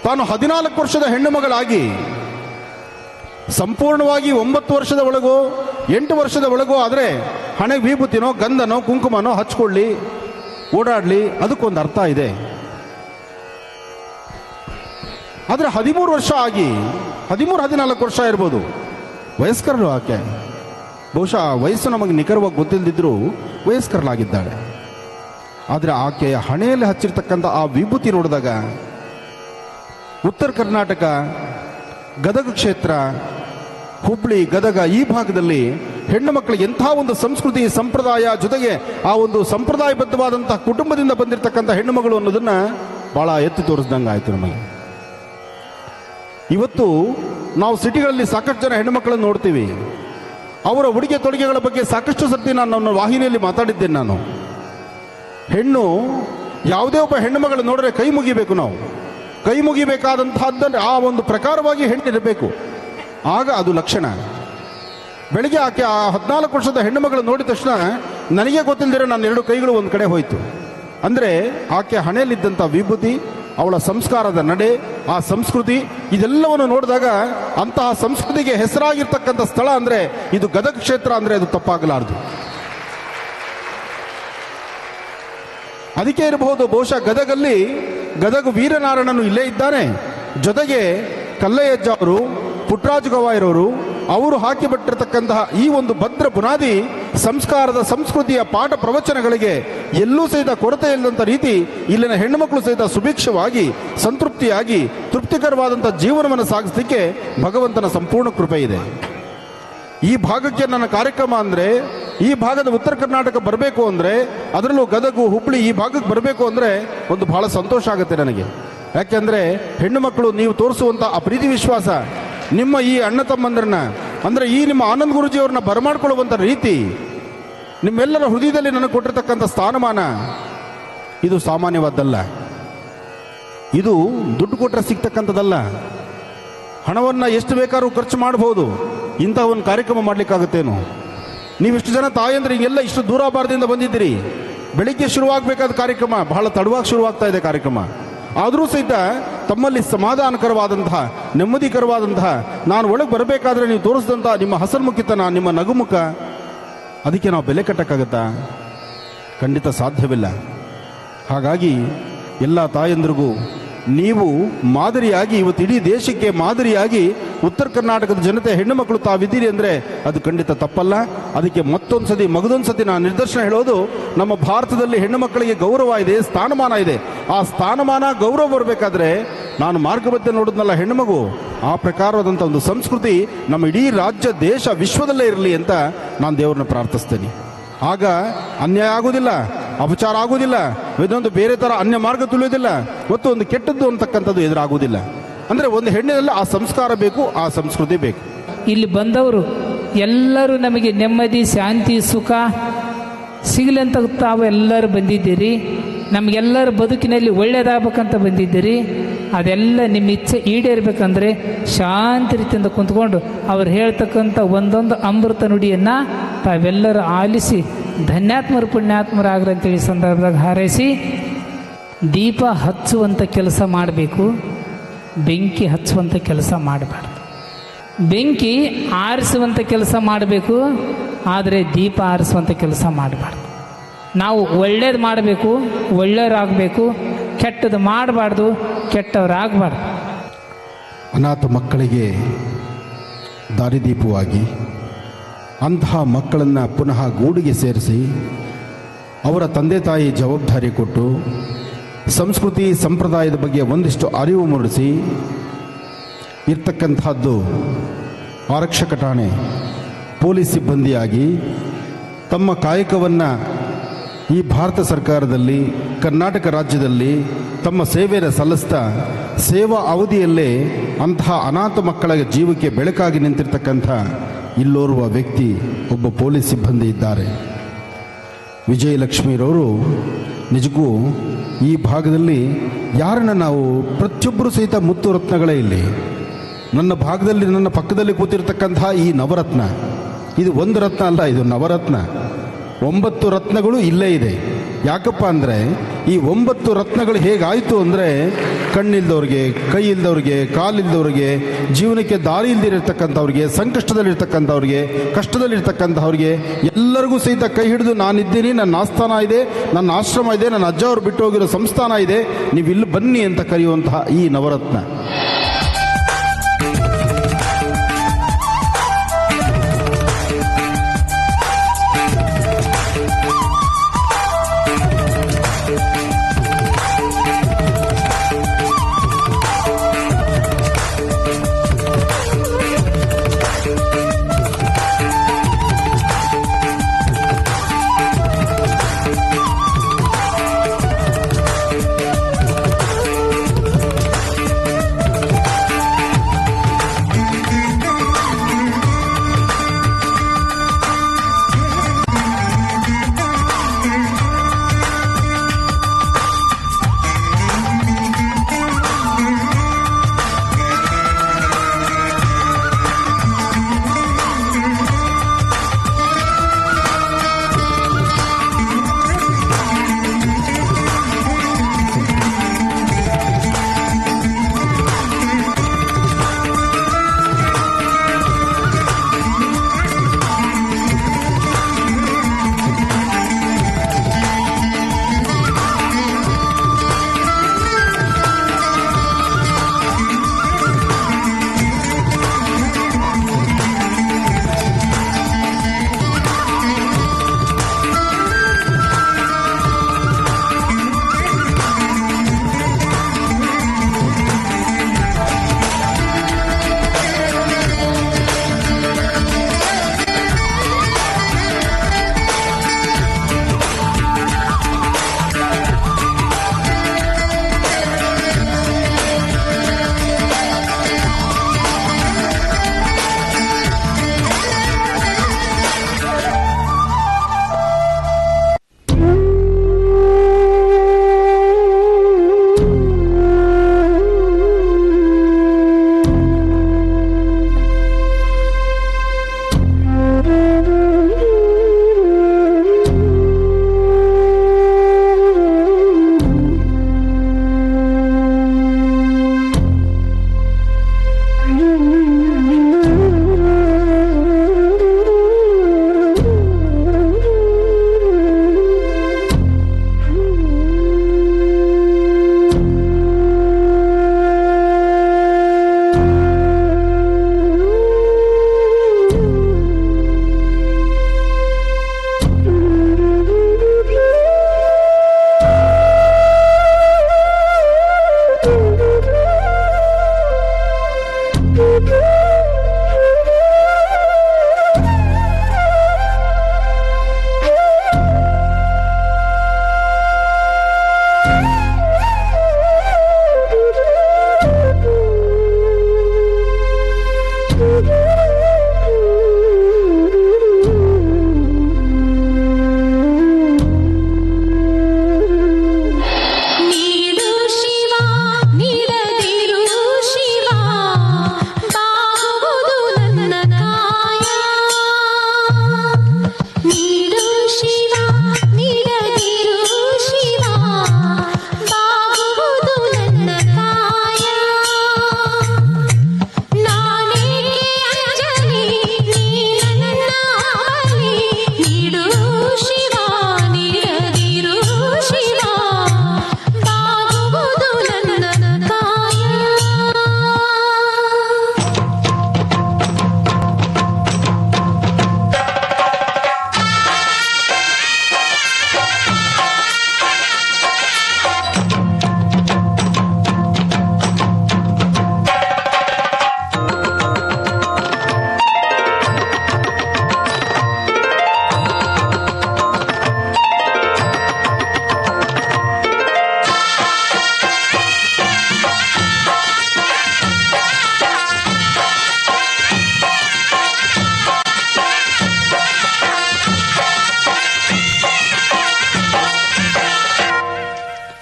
ತಾನು 14 ವರ್ಷದ ಹೆಣ್ಣುಮಗಳಾಗಿ ಸಂಪೂರ್ಣವಾಗಿ 9 ವರ್ಷದ ಒಳಗೋ 8 ವರ್ಷದ ಒಳಗೋ ಆದರೆ ಹಣೆಗೆ ವಿಭೂತಿನೋ ಗಂಧನೋ ಕುಂಕುಮನೋ ಹಚ್ಕೊಳ್ಳಿ ಓಡಾಡಲಿ, ಅದಕ್ಕೊಂದು ಅರ್ಥ ಇದೆ. ಆದರೆ 13 ವರ್ಷ ಆಗಿ 13-14 ವರ್ಷ ಇರ್ಬೋದು, ವಯಸ್ಕರರು ಆಕೆ. ಬಹುಶಃ ವಯಸ್ಸು ನಮಗೆ ನಿಖರವಾಗಿ ಗೊತ್ತಿಲ್ಲದಿದ್ದರೂ ವಯಸ್ಕರಲಾಗಿದ್ದಾಳೆ. ಆದರೆ ಆಕೆಯ ಹಣೆಯಲ್ಲಿ ಹಚ್ಚಿರ್ತಕ್ಕಂಥ ಆ ವಿಭೂತಿ ನೋಡಿದಾಗ ಉತ್ತರ ಕರ್ನಾಟಕ ಗದಗ ಕ್ಷೇತ್ರ, ಹುಬ್ಳಿ, ಗದಗ ಈ ಭಾಗದಲ್ಲಿ ಹೆಣ್ಣು ಮಕ್ಕಳಿಗೆ ಎಂಥ ಒಂದು ಸಂಸ್ಕೃತಿ ಸಂಪ್ರದಾಯ, ಜೊತೆಗೆ ಆ ಒಂದು ಸಂಪ್ರದಾಯಬದ್ಧವಾದಂತಹ ಕುಟುಂಬದಿಂದ ಬಂದಿರತಕ್ಕಂಥ ಹೆಣ್ಣು ಮಗಳು ಅನ್ನೋದನ್ನ ಬಹಳ ಎತ್ತಿ ತೋರಿಸ್ದಂಗೆ ಆಯಿತು ನಮಗೆ. ಇವತ್ತು ನಾವು ಸಿಟಿಗಳಲ್ಲಿ ಸಾಕಷ್ಟು ಜನ ಹೆಣ್ಣು ಮಕ್ಕಳನ್ನು ನೋಡ್ತೀವಿ. ಅವರ ಉಡುಗೆ ತೊಡುಗೆಗಳ ಬಗ್ಗೆ ಸಾಕಷ್ಟು ಸರ್ತಿ ನಾನು ನನ್ನ ವಾಹಿನಿಯಲ್ಲಿ ಮಾತಾಡಿದ್ದೇನೆ. ನಾನು ಹೆಣ್ಣು ಯಾವುದೇ ಒಬ್ಬ ಹೆಣ್ಣು ಮಗಳು ನೋಡಿದ್ರೆ ಕೈ ಮುಗಿಬೇಕು. ನಾವು ಕೈ ಮುಗಿಬೇಕಾದಂತಹದ್ದನ್ನು ಆ ಒಂದು ಪ್ರಕಾರವಾಗಿ ಹೆಣ್ಣಿರಬೇಕು, ಆಗ ಅದು ಲಕ್ಷಣ. ಬೆಳಿಗ್ಗೆ ಆಕೆ ಆ 14 ವರ್ಷದ ಹೆಣ್ಣು ಮಗಳು ನೋಡಿದ ತಕ್ಷಣ ನನಗೆ ಗೊತ್ತಿಲ್ಲದಿರೋ ನನ್ನ 2 ಕೈಗಳು ಒಂದು ಕಡೆ ಹೋಯಿತು. ಅಂದರೆ ಆಕೆ ಹಣೆಯಲ್ಲಿದ್ದಂಥ ವಿಭೂತಿ, ಅವಳ ಸಂಸ್ಕಾರದ ನಡೆ, ಆ ಸಂಸ್ಕೃತಿ, ಇದೆಲ್ಲವನ್ನು ನೋಡಿದಾಗ ಅಂತಹ ಸಂಸ್ಕೃತಿಗೆ ಹೆಸರಾಗಿರ್ತಕ್ಕಂಥ ಸ್ಥಳ ಅಂದರೆ ಇದು ಗದಗ ಕ್ಷೇತ್ರ ಅಂದರೆ ಅದು ತಪ್ಪಾಗಲಾರದು. ಅದಕ್ಕೆ ಇರಬಹುದು ಬಹುಶಃ ಗದಗಲ್ಲಿ ಗದಗ ವೀರನಾರಾಯಣನು ಇಲ್ಲೇ ಇದ್ದಾನೆ. ಜೊತೆಗೆ ಕಲ್ಲಯ್ಯಜ್ಜ ಅವರು, ಪುಟ್ಟರಾಜು ಗವಾಯಿರವರು ಅವರು ಹಾಕಿಬಿಟ್ಟಿರ್ತಕ್ಕಂತಹ ಈ ಒಂದು ಭದ್ರ ಬುನಾದಿ ಸಂಸ್ಕಾರದ ಸಂಸ್ಕೃತಿಯ ಪಾಠ ಪ್ರವಚನಗಳಿಗೆ ಎಲ್ಲೂ ಸಹಿತ ಕೊರತೆ ಇಲ್ಲದಂಥ ರೀತಿ ಇಲ್ಲಿನ ಹೆಣ್ಣುಮಕ್ಕಳು ಸಹಿತ ಸುಭಿಕ್ಷವಾಗಿ ಸಂತೃಪ್ತಿಯಾಗಿ ತೃಪ್ತಿಕರವಾದಂಥ ಜೀವನವನ್ನು ಸಾಗಿಸಲಿಕ್ಕೆ ಭಗವಂತನ ಸಂಪೂರ್ಣ ಕೃಪೆ ಇದೆ. ಈ ಭಾಗಕ್ಕೆ ನನ್ನ ಕಾರ್ಯಕ್ರಮ ಅಂದರೆ, ಈ ಭಾಗದ ಉತ್ತರ ಕರ್ನಾಟಕ ಬರಬೇಕು ಅಂದರೆ, ಅದರಲ್ಲೂ ಗದಗು ಹುಬ್ಳಿ ಈ ಭಾಗಕ್ಕೆ ಬರಬೇಕು ಅಂದರೆ ಒಂದು ಬಹಳ ಸಂತೋಷ ಆಗುತ್ತೆ ನನಗೆ. ಯಾಕೆಂದರೆ ಹೆಣ್ಣು ಮಕ್ಕಳು ನೀವು ತೋರಿಸುವಂಥ ಆ ಪ್ರೀತಿ ವಿಶ್ವಾಸ, ನಿಮ್ಮ ಈ ಅಣ್ಣ ತಮ್ಮಂದ್ರನ್ನ ಅಂದರೆ ಈ ನಿಮ್ಮ ಆನಂದ್ ಗುರೂಜಿಯವ್ರನ್ನ ಬರಮಾಡ್ಕೊಳ್ಳುವಂಥ ರೀತಿ, ನಿಮ್ಮೆಲ್ಲರ ಹೃದಯದಲ್ಲಿ ನನಗೆ ಕೊಟ್ಟಿರ್ತಕ್ಕಂಥ ಸ್ಥಾನಮಾನ ಇದು ಸಾಮಾನ್ಯವಾದ್ದಲ್ಲ. ಇದು ದುಡ್ಡು ಕೊಟ್ಟರೆ ಸಿಗ್ತಕ್ಕಂಥದ್ದಲ್ಲ. ಹಣವನ್ನು ಎಷ್ಟು ಬೇಕಾದ್ರೂ ಖರ್ಚು ಮಾಡಬಹುದು, ಇಂಥ ಒಂದು ಕಾರ್ಯಕ್ರಮ ಮಾಡಲಿಕ್ಕಾಗುತ್ತೇನು? ನೀವಿಷ್ಟು ಜನ ತಾಯಂದ್ರೆ ಹಿಂಗೆಲ್ಲ ಇಷ್ಟು ದೂರಾಭಾರದಿಂದ ಬಂದಿದ್ದೀರಿ. ಬೆಳಿಗ್ಗೆ ಶುರುವಾಗಬೇಕಾದ ಕಾರ್ಯಕ್ರಮ ಬಹಳ ತಡವಾಗಿ ಶುರುವಾಗ್ತಾ ಇದೆ ಕಾರ್ಯಕ್ರಮ. ಆದರೂ ಸಹಿತ ತಮ್ಮಲ್ಲಿ ಸಮಾಧಾನಕರವಾದಂತಹ ನೆಮ್ಮದಿಕರವಾದಂತಹ, ನಾನು ಒಳಗೆ ಬರಬೇಕಾದ್ರೆ ನೀವು ತೋರಿಸಿದಂಥ ನಿಮ್ಮ ಹಸನ್ಮುಖಿತನ, ನಿಮ್ಮ ನಗುಮುಖ, ಅದಕ್ಕೆ ನಾವು ಬೆಲೆ ಕಟ್ಟಕ್ಕಾಗತ್ತಾ? ಖಂಡಿತ ಸಾಧ್ಯವಿಲ್ಲ. ಹಾಗಾಗಿ ಎಲ್ಲ ತಾಯಂದ್ರಿಗೂ ನೀವು ಮಾದರಿಯಾಗಿ, ಇವತ್ತು ಇಡೀ ದೇಶಕ್ಕೆ ಮಾದರಿಯಾಗಿ ಉತ್ತರ ಕರ್ನಾಟಕದ ಜನತೆ ಹೆಣ್ಣು ಮಕ್ಕಳು ತಾವಿದ್ದೀರಿ ಅಂದರೆ ಅದು ಖಂಡಿತ ತಪ್ಪಲ್ಲ. ಅದಕ್ಕೆ ಮಗದೊಂದು ಸತಿ ನಾನು ನಿದರ್ಶನ ಹೇಳೋದು, ನಮ್ಮ ಭಾರತದಲ್ಲಿ ಹೆಣ್ಣು ಮಕ್ಕಳಿಗೆ ಗೌರವ ಇದೆ, ಸ್ಥಾನಮಾನ ಇದೆ. ಆ ಸ್ಥಾನಮಾನ ಗೌರವ ಬರಬೇಕಾದ್ರೆ ನಾನು ಮಾರ್ಗಮಧ್ಯೆ ನೋಡಿದ್ನಲ್ಲ ಹೆಣ್ಣುಮಗು, ಆ ಪ್ರಕಾರವಾದಂಥ ಒಂದು ಸಂಸ್ಕೃತಿ ನಮ್ಮ ಇಡೀ ರಾಜ್ಯ, ದೇಶ, ವಿಶ್ವದಲ್ಲೇ ಇರಲಿ ಅಂತ ನಾನು ದೇವರನ್ನ ಪ್ರಾರ್ಥಿಸ್ತೇನೆ. ಆಗ ಅನ್ಯಾಯ ಆಗೋದಿಲ್ಲ, ಅಪಚಾರ ಆಗೋದಿಲ್ಲ, ಇದೊಂದು ಬೇರೆ ಥರ ಅನ್ಯ ಮಾರ್ಗ ತುಳಿಯೋದಿಲ್ಲ, ಮತ್ತು ಒಂದು ಕೆಟ್ಟದ್ದು ಅಂತಕ್ಕಂಥದ್ದು ಎದುರಾಗೋದಿಲ್ಲ. ಅಂದರೆ ಒಂದು ಹೆಣ್ಣಿನಲ್ಲಿ ಆ ಸಂಸ್ಕಾರ ಬೇಕು, ಆ ಸಂಸ್ಕೃತಿ ಬೇಕು. ಇಲ್ಲಿ ಬಂದವರು ಎಲ್ಲರೂ ನಮಗೆ ನೆಮ್ಮದಿ, ಶಾಂತಿ, ಸುಖ ಸಿಗಲಿ ಅಂತ ತಾವು ಎಲ್ಲರೂ ಬಂದಿದ್ದೀರಿ. ನಮಗೆಲ್ಲರ ಬದುಕಿನಲ್ಲಿ ಒಳ್ಳೆಯದಾಗಬೇಕಂತ ಬಂದಿದ್ದೀರಿ. ಅದೆಲ್ಲ ನಿಮ್ಮ ಇಚ್ಛೆ ಈಡೇರಬೇಕಂದ್ರೆ ಶಾಂತಿ ರೀತಿಯಿಂದ ಕುಂತ್ಕೊಂಡು ಅವ್ರು ಹೇಳ್ತಕ್ಕಂಥ ಒಂದೊಂದು ಅಮೃತ ನುಡಿಯನ್ನು ತಾವೆಲ್ಲರೂ ಆಲಿಸಿ ಧನ್ಯಾತ್ಮರು ಪುಣ್ಯಾತ್ಮರಾಗ್ರಿ ಅಂತೇಳಿ ಸಂದರ್ಭದಾಗ ಹಾರೈಸಿ, ದೀಪ ಹಚ್ಚುವಂಥ ಕೆಲಸ ಮಾಡಬೇಕು, ಬೆಂಕಿ ಹಚ್ಚುವಂಥ ಕೆಲಸ ಮಾಡಬಾರ್ದು. ಬೆಂಕಿ ಆರಿಸುವಂಥ ಕೆಲಸ ಮಾಡಬೇಕು, ಆದರೆ ದೀಪ ಆರಿಸುವಂಥ ಕೆಲಸ ಮಾಡಬಾರ್ದು. ನಾವು ಒಳ್ಳೇದು ಮಾಡಬೇಕು, ಒಳ್ಳೆಯವರಾಗಬೇಕು, ಕೆಟ್ಟದ್ದು ಮಾಡಬಾರ್ದು, ಕೆಟ್ಟವರಾಗಬಾರ್ದು. ಅನಾಥ ಮಕ್ಕಳಿಗೆ ದಾರಿದೀಪವಾಗಿ ಅಂತಹ ಮಕ್ಕಳನ್ನು ಪುನಃ ಗೂಡಿಗೆ ಸೇರಿಸಿ ಅವರ ತಂದೆ ತಾಯಿ ಜವಾಬ್ದಾರಿ ಕೊಟ್ಟು ಸಂಸ್ಕೃತಿ ಸಂಪ್ರದಾಯದ ಬಗ್ಗೆ ಒಂದಿಷ್ಟು ಅರಿವು ಮೂಡಿಸಿ ಇರ್ತಕ್ಕಂಥದ್ದು ಆರಕ್ಷಕ ಠಾಣೆ ಪೊಲೀಸ್ ಸಿಬ್ಬಂದಿಯಾಗಿ ತಮ್ಮ ಕಾಯಕವನ್ನು ಈ ಭಾರತ ಸರ್ಕಾರದಲ್ಲಿ ಕರ್ನಾಟಕ ರಾಜ್ಯದಲ್ಲಿ ತಮ್ಮ ಸೇವೆಯನ್ನು ಸಲ್ಲಿಸ್ತಾ ಸೇವಾ ಅವಧಿಯಲ್ಲೇ ಅಂತಹ ಅನಾಥ ಮಕ್ಕಳ ಜೀವಕ್ಕೆ ಬೆಳಕಾಗಿ ನಿಂತಿರ್ತಕ್ಕಂಥ ಇಲ್ಲೋರ್ವ ವ್ಯಕ್ತಿ ಒಬ್ಬ ಪೊಲೀಸ್ ಸಿಬ್ಬಂದಿ ಇದ್ದಾರೆ. ವಿಜಯಲಕ್ಷ್ಮೀರವರು ನಿಜಕ್ಕೂ ಈ ಭಾಗದಲ್ಲಿ ಯಾರನ್ನ ನಾವು ಪ್ರತಿಯೊಬ್ಬರು ಸಹಿತ ಮುತ್ತು ರತ್ನಗಳೇ ಇಲ್ಲಿ ನನ್ನ ಭಾಗದಲ್ಲಿ ನನ್ನ ಪಕ್ಕದಲ್ಲಿ ಕೂತಿರ್ತಕ್ಕಂಥ ಈ ನವರತ್ನ, ಇದು ಒಂದು ರತ್ನ ಅಲ್ಲ, ಇದು ನವರತ್ನ. 9 ರತ್ನಗಳು ಇಲ್ಲೇ ಇದೆ. ಯಾಕಪ್ಪ ಅಂದರೆ ಈ 9 ರತ್ನಗಳು ಹೇಗಾಯಿತು ಅಂದರೆ ಕಣ್ಣಿಲ್ದವ್ರಿಗೆ, ಕೈ ಇಲ್ದವ್ರಿಗೆ, ಕಾಲಿಲ್ದವ್ರಿಗೆ, ಜೀವನಕ್ಕೆ ದಾರಿ ಇಲ್ದಿರತಕ್ಕಂಥವ್ರಿಗೆ, ಸಂಕಷ್ಟದಲ್ಲಿರ್ತಕ್ಕಂಥವ್ರಿಗೆ, ಕಷ್ಟದಲ್ಲಿರ್ತಕ್ಕಂಥವ್ರಿಗೆ ಎಲ್ಲರಿಗೂ ಸಹಿತ ಕೈ ಹಿಡಿದು ನಾನಿದ್ದೀನಿ, ನನ್ನ ಆಸ್ಥಾನ ಇದೆ, ನನ್ನ ಆಶ್ರಮ ಇದೆ, ನನ್ನ ಅಜ್ಜ ಅವರು ಬಿಟ್ಟು ಹೋಗಿರೋ ಸಂಸ್ಥಾನ ಇದೆ, ನೀವು ಇಲ್ಲಿ ಬನ್ನಿ ಅಂತ ಕರೆಯುವಂತಹ ಈ ನವರತ್ನ.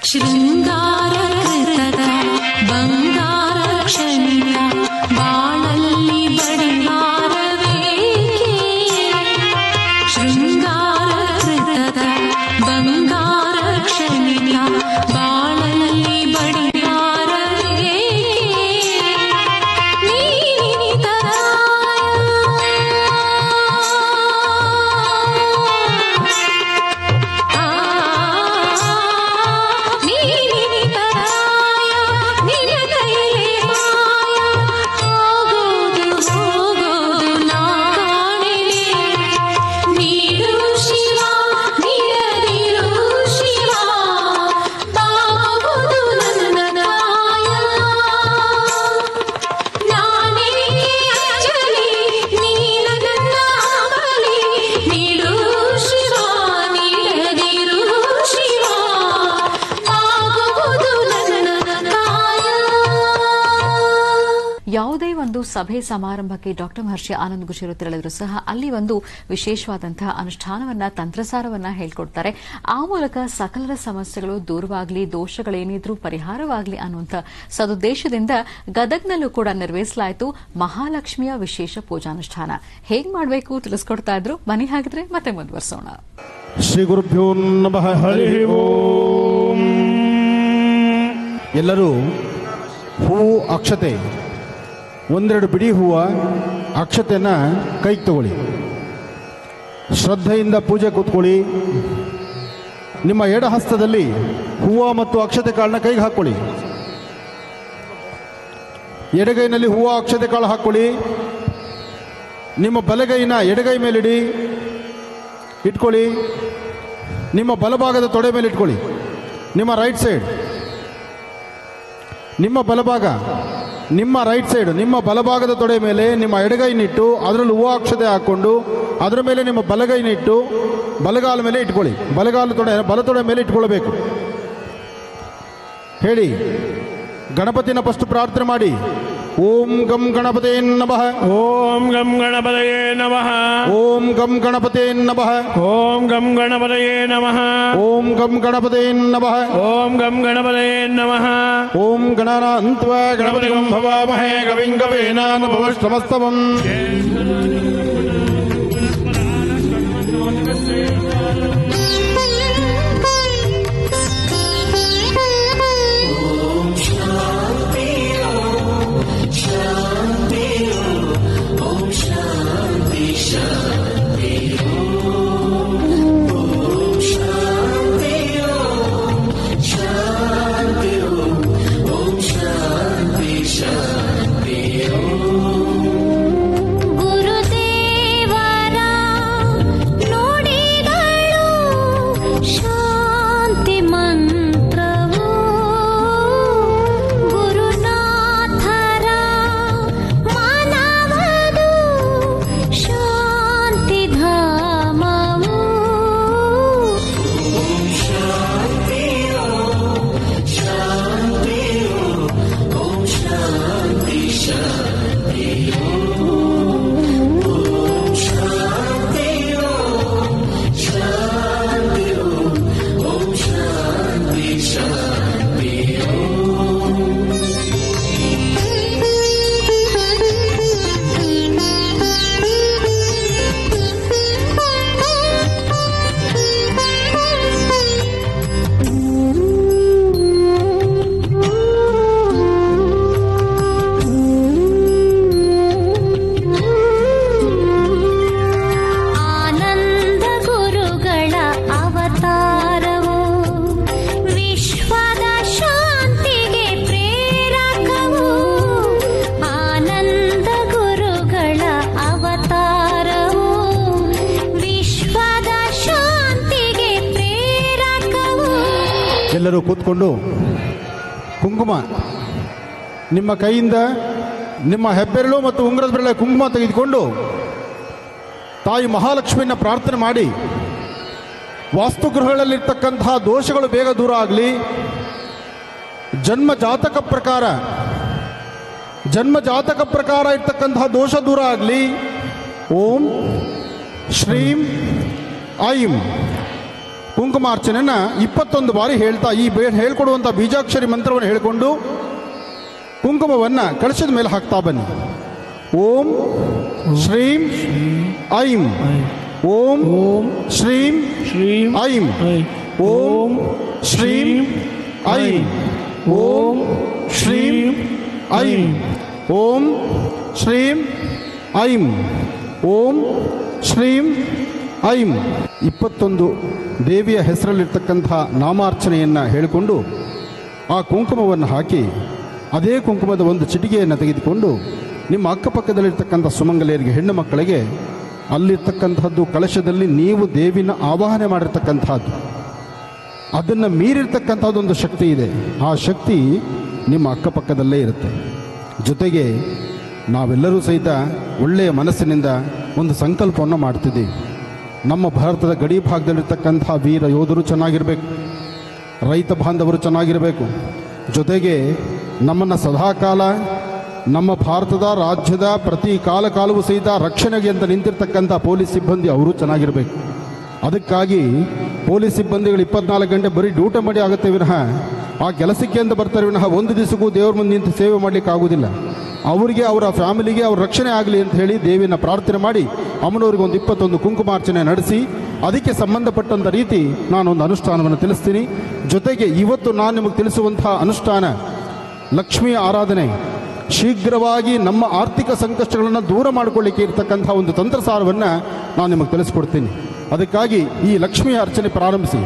ಶೃಂಗಾರ ಕೃತದ ಬಂಗಾರ ಕ್ಷಣಿಯ ಬಾಳಲ್ಲಿ ಬಡಿವಾರವೇಕೆ ಶೃಂಗಾರ ಕೃತದ ಬಂಗಾರ ಕ್ಷಣಿಯ ಬಾಳಲ್ಲಿ ಬಡಿವಾರವೇಕೆ ಯಾವುದೇ ಒಂದು ಸಭೆ ಸಮಾರಂಭಕ್ಕೆ ಡಾಕ್ಟರ್ ಮಹರ್ಷಿ ಆನಂದ್ ಗುರುಜಿಯವರು ತೆರಳಿದ್ರು ಸಹ ಅಲ್ಲಿ ಒಂದು ವಿಶೇಷವಾದಂತಹ ಅನುಷ್ಠಾನವನ್ನ ತಂತ್ರಸಾರವನ್ನ ಹೇಳ್ಕೊಡ್ತಾರೆ. ಆ ಮೂಲಕ ಸಕಲರ ಸಮಸ್ಯೆಗಳು ದೂರವಾಗಲಿ, ದೋಷಗಳೇನಿದ್ರೂ ಪರಿಹಾರವಾಗಲಿ ಅನ್ನುವಂಥ ಸದುದ್ದೇಶದಿಂದ ಗದಗ್ನಲ್ಲೂ ಕೂಡ ನಿರ್ವಹಿಸಲಾಯಿತು ಮಹಾಲಕ್ಷ್ಮಿಯ ವಿಶೇಷ ಪೂಜಾನುಷ್ಠಾನ. ಹೇಗ್ ಮಾಡಬೇಕು ತಿಳಿಸ್ಕೊಡ್ತಾ ಇದ್ರು. ಬನ್ನಿ ಹಾಗಿದ್ರೆ ಮತ್ತೆ ಮುಂದುವರಿಸೋಣ. ಶ್ರೀ ಗುರುಭ್ಯೋ ನಮಃ. ಹರಿ ಓಂ. ಎಲ್ಲರೂ ಹೂವು, ಅಕ್ಷತೆ, ಒಂದೆರಡು ಬಿಡಿ ಹೂವು ಅಕ್ಷತೆಯನ್ನು ಕೈಗೆ ತಗೊಳ್ಳಿ. ಶ್ರದ್ಧೆಯಿಂದ ಪೂಜೆ ಕೂತ್ಕೊಳ್ಳಿ. ನಿಮ್ಮ ಎಡ ಹಸ್ತದಲ್ಲಿ ಹೂವು ಮತ್ತು ಅಕ್ಷತೆ ಕಾಳನ್ನ ಕೈಗೆ ಹಾಕ್ಕೊಳ್ಳಿ. ಎಡಗೈನಲ್ಲಿ ಹೂವು, ಅಕ್ಷತೆ ಕಾಳು ಹಾಕ್ಕೊಳ್ಳಿ. ನಿಮ್ಮ ಬಲಗೈನ ಎಡಗೈ ಮೇಲಿಡಿ, ಇಟ್ಕೊಳ್ಳಿ. ನಿಮ್ಮ ಬಲಭಾಗದ ತೊಡೆ ಮೇಲೆ ಇಟ್ಕೊಳ್ಳಿ. ನಿಮ್ಮ ರೈಟ್ ಸೈಡ್, ನಿಮ್ಮ ಬಲಭಾಗ, ನಿಮ್ಮ ರೈಟ್ ಸೈಡ್, ನಿಮ್ಮ ಬಲಭಾಗದ ತೊಡೆ ಮೇಲೆ ನಿಮ್ಮ ಎಡಗೈನಿಟ್ಟು ಅದರಲ್ಲಿ ಹೂವು ಅಕ್ಷತೆ ಹಾಕ್ಕೊಂಡು ಅದರ ಮೇಲೆ ನಿಮ್ಮ ಬಲಗೈನಿಟ್ಟು ಬಲಗಾಲ ಮೇಲೆ ಇಟ್ಕೊಳ್ಳಿ. ಬಲಗಾಲ ತೊಡೆ ಬಲತೊಡೆ ಮೇಲೆ ಇಟ್ಕೊಳ್ಬೇಕು. ಹೇಳಿ, ಗಣಪತಿನ ಫಸ್ಟ್ ಪ್ರಾರ್ಥನೆ ಮಾಡಿ. ಓಂ ಗಂ ಗಣಪತೇ ನಮಃ. ಓಂ ಗಂ ಗಣಪತಯೇ ನಮಃ. ಓಂ ಗಂ ಗಣಪತೇ ನಮಃ. ಓಂ ಗಂ ಗಣಪತಯೇ ನಮಃ. ಓಂ ಗಂ ಗಣಪತೇ ನಮಃ. ಓಂ ಗಂ ಗಣಪತಯೇ ನಮಃ. ಓಂ ಗಣಾನಾನ್ತ್ವಾ ಗಣಪತಿಂ ಭವಾಮಹೇ ಕವಿಂ ಕವೀನಾನುಭವಶ್ರಮಸ್ತವಂ. ಎಲ್ಲರೂ ಕೂತ್ಕೊಂಡು ಕುಂಕುಮ ನಿಮ್ಮ ಕೈಯಿಂದ ನಿಮ್ಮ ಹೆಬ್ಬೆರಳು ಮತ್ತು ಉಂಗುರದ ಬೆರಳ ಕುಂಕುಮ ತೆಗೆದುಕೊಂಡು ತಾಯಿ ಮಹಾಲಕ್ಷ್ಮಿಯನ್ನು ಪ್ರಾರ್ಥನೆ ಮಾಡಿ, ವಾಸ್ತುಗೃಹಗಳಲ್ಲಿರ್ತಕ್ಕಂತಹ ದೋಷಗಳು ಬೇಗ ದೂರ ಆಗಲಿ, ಜನ್ಮ ಜಾತಕ ಪ್ರಕಾರ ಇರ್ತಕ್ಕಂತಹ ದೋಷ ದೂರ ಆಗಲಿ. ಓಂ ಶ್ರೀಂ ಐಂ ಕುಂಕುಮಾರ್ಚನೆಯನ್ನ 21 ಬಾರಿ ಹೇಳ್ತಾ ಈ ಹೇಳ್ಕೊಡುವಂಥ ಬೀಜಾಕ್ಷರಿ ಮಂತ್ರವನ್ನು ಹೇಳಿಕೊಂಡು ಕುಂಕುಮವನ್ನು ಕಳಶದ ಮೇಲೆ ಹಾಕ್ತಾ ಬನ್ನಿ. ಓಂ ಶ್ರೀಂ ಐಂ, ಓಂ ಶ್ರೀಂ ಐಂ, ಓಂ ಶ್ರೀಂ ಐಂ, ಓಂ ಶ್ರೀಂ ಐಂ, ಓಂ ಶ್ರೀಂ ಐಂ, ಓಂ ಶ್ರೀಂ ಐಂ. 21 ದೇವಿಯ ಹೆಸರಲ್ಲಿರ್ತಕ್ಕಂಥ ನಾಮಾರ್ಚನೆಯನ್ನು ಹೇಳಿಕೊಂಡು ಆ ಕುಂಕುಮವನ್ನು ಹಾಕಿ ಅದೇ ಕುಂಕುಮದ ಒಂದು ಚಿಟಿಕೆಯನ್ನು ತೆಗೆದುಕೊಂಡು ನಿಮ್ಮ ಅಕ್ಕಪಕ್ಕದಲ್ಲಿರ್ತಕ್ಕಂಥ ಸುಮಂಗಲಿಯರಿಗೆ, ಹೆಣ್ಣು ಮಕ್ಕಳಿಗೆ ಅಲ್ಲಿರ್ತಕ್ಕಂಥದ್ದು ಕಳಶದಲ್ಲಿ ನೀವು ದೇವಿನ ಆವಾಹನೆ ಮಾಡಿರ್ತಕ್ಕಂಥದ್ದು, ಅದನ್ನು ಮೀರಿರ್ತಕ್ಕಂಥದ್ದೊಂದು ಶಕ್ತಿ ಇದೆ. ಆ ಶಕ್ತಿ ನಿಮ್ಮ ಅಕ್ಕಪಕ್ಕದಲ್ಲೇ ಇರುತ್ತೆ. ಜೊತೆಗೆ ನಾವೆಲ್ಲರೂ ಸಹಿತ ಒಳ್ಳೆಯ ಮನಸ್ಸಿನಿಂದ ಒಂದು ಸಂಕಲ್ಪವನ್ನು ಮಾಡ್ತಿದ್ದೀವಿ. ನಮ್ಮ ಭಾರತದ ಗಡಿ ಭಾಗದಲ್ಲಿರ್ತಕ್ಕಂಥ ವೀರ ಯೋಧರು ಚೆನ್ನಾಗಿರಬೇಕು, ರೈತ ಬಾಂಧವರು ಚೆನ್ನಾಗಿರಬೇಕು. ಜೊತೆಗೆ ನಮ್ಮನ್ನು ಸದಾಕಾಲ ನಮ್ಮ ಭಾರತದ ರಾಜ್ಯದ ಪ್ರತಿ ಕಾಲವೂ ಸಹಿತ ರಕ್ಷಣೆಗೆ ಅಂತ ನಿಂತಿರ್ತಕ್ಕಂಥ ಪೊಲೀಸ್ ಸಿಬ್ಬಂದಿ ಅವರು ಚೆನ್ನಾಗಿರಬೇಕು. ಅದಕ್ಕಾಗಿ ಪೊಲೀಸ್ ಸಿಬ್ಬಂದಿಗಳು 24 ಗಂಟೆ ಬರೀ ಡ್ಯೂಟಿ ಮಾಡಿ ಆಗುತ್ತೆ ವಿನಃ ಆ ಕೆಲಸಕ್ಕೆ ಅಂತ ಬರ್ತಾರೆ ವಿನಃ ಒಂದು ದಿವಸಕ್ಕೂ ದೇವ್ರ ಮುಂದೆ ನಿಂತು ಸೇವೆ ಮಾಡಲಿಕ್ಕೆ ಆಗೋದಿಲ್ಲ. ಅವರಿಗೆ, ಅವರ ಫ್ಯಾಮಿಲಿಗೆ ಅವ್ರ ರಕ್ಷಣೆ ಆಗಲಿ ಅಂತ ಹೇಳಿ ದೇವಿನ ಪ್ರಾರ್ಥನೆ ಮಾಡಿ ಅಮ್ಮನವ್ರಿಗೆ ಒಂದು 21 ಕುಂಕುಮಾರ್ಚನೆ ನಡೆಸಿ ಅದಕ್ಕೆ ಸಂಬಂಧಪಟ್ಟಂಥ ರೀತಿ ನಾನೊಂದು ಅನುಷ್ಠಾನವನ್ನು ತಿಳಿಸ್ತೀನಿ. ಜೊತೆಗೆ ಇವತ್ತು ನಾನು ನಿಮಗೆ ತಿಳಿಸುವಂತಹ ಅನುಷ್ಠಾನ ಲಕ್ಷ್ಮಿಯ ಆರಾಧನೆ. ಶೀಘ್ರವಾಗಿ ನಮ್ಮ ಆರ್ಥಿಕ ಸಂಕಷ್ಟಗಳನ್ನು ದೂರ ಮಾಡಿಕೊಳ್ಳಿಕ್ಕೆ ಇರ್ತಕ್ಕಂಥ ಒಂದು ತಂತ್ರಸಾರವನ್ನು ನಾನು ನಿಮಗೆ ತಿಳಿಸ್ಕೊಡ್ತೀನಿ. ಅದಕ್ಕಾಗಿ ಈ ಲಕ್ಷ್ಮಿಯ ಅರ್ಚನೆ ಪ್ರಾರಂಭಿಸಿ.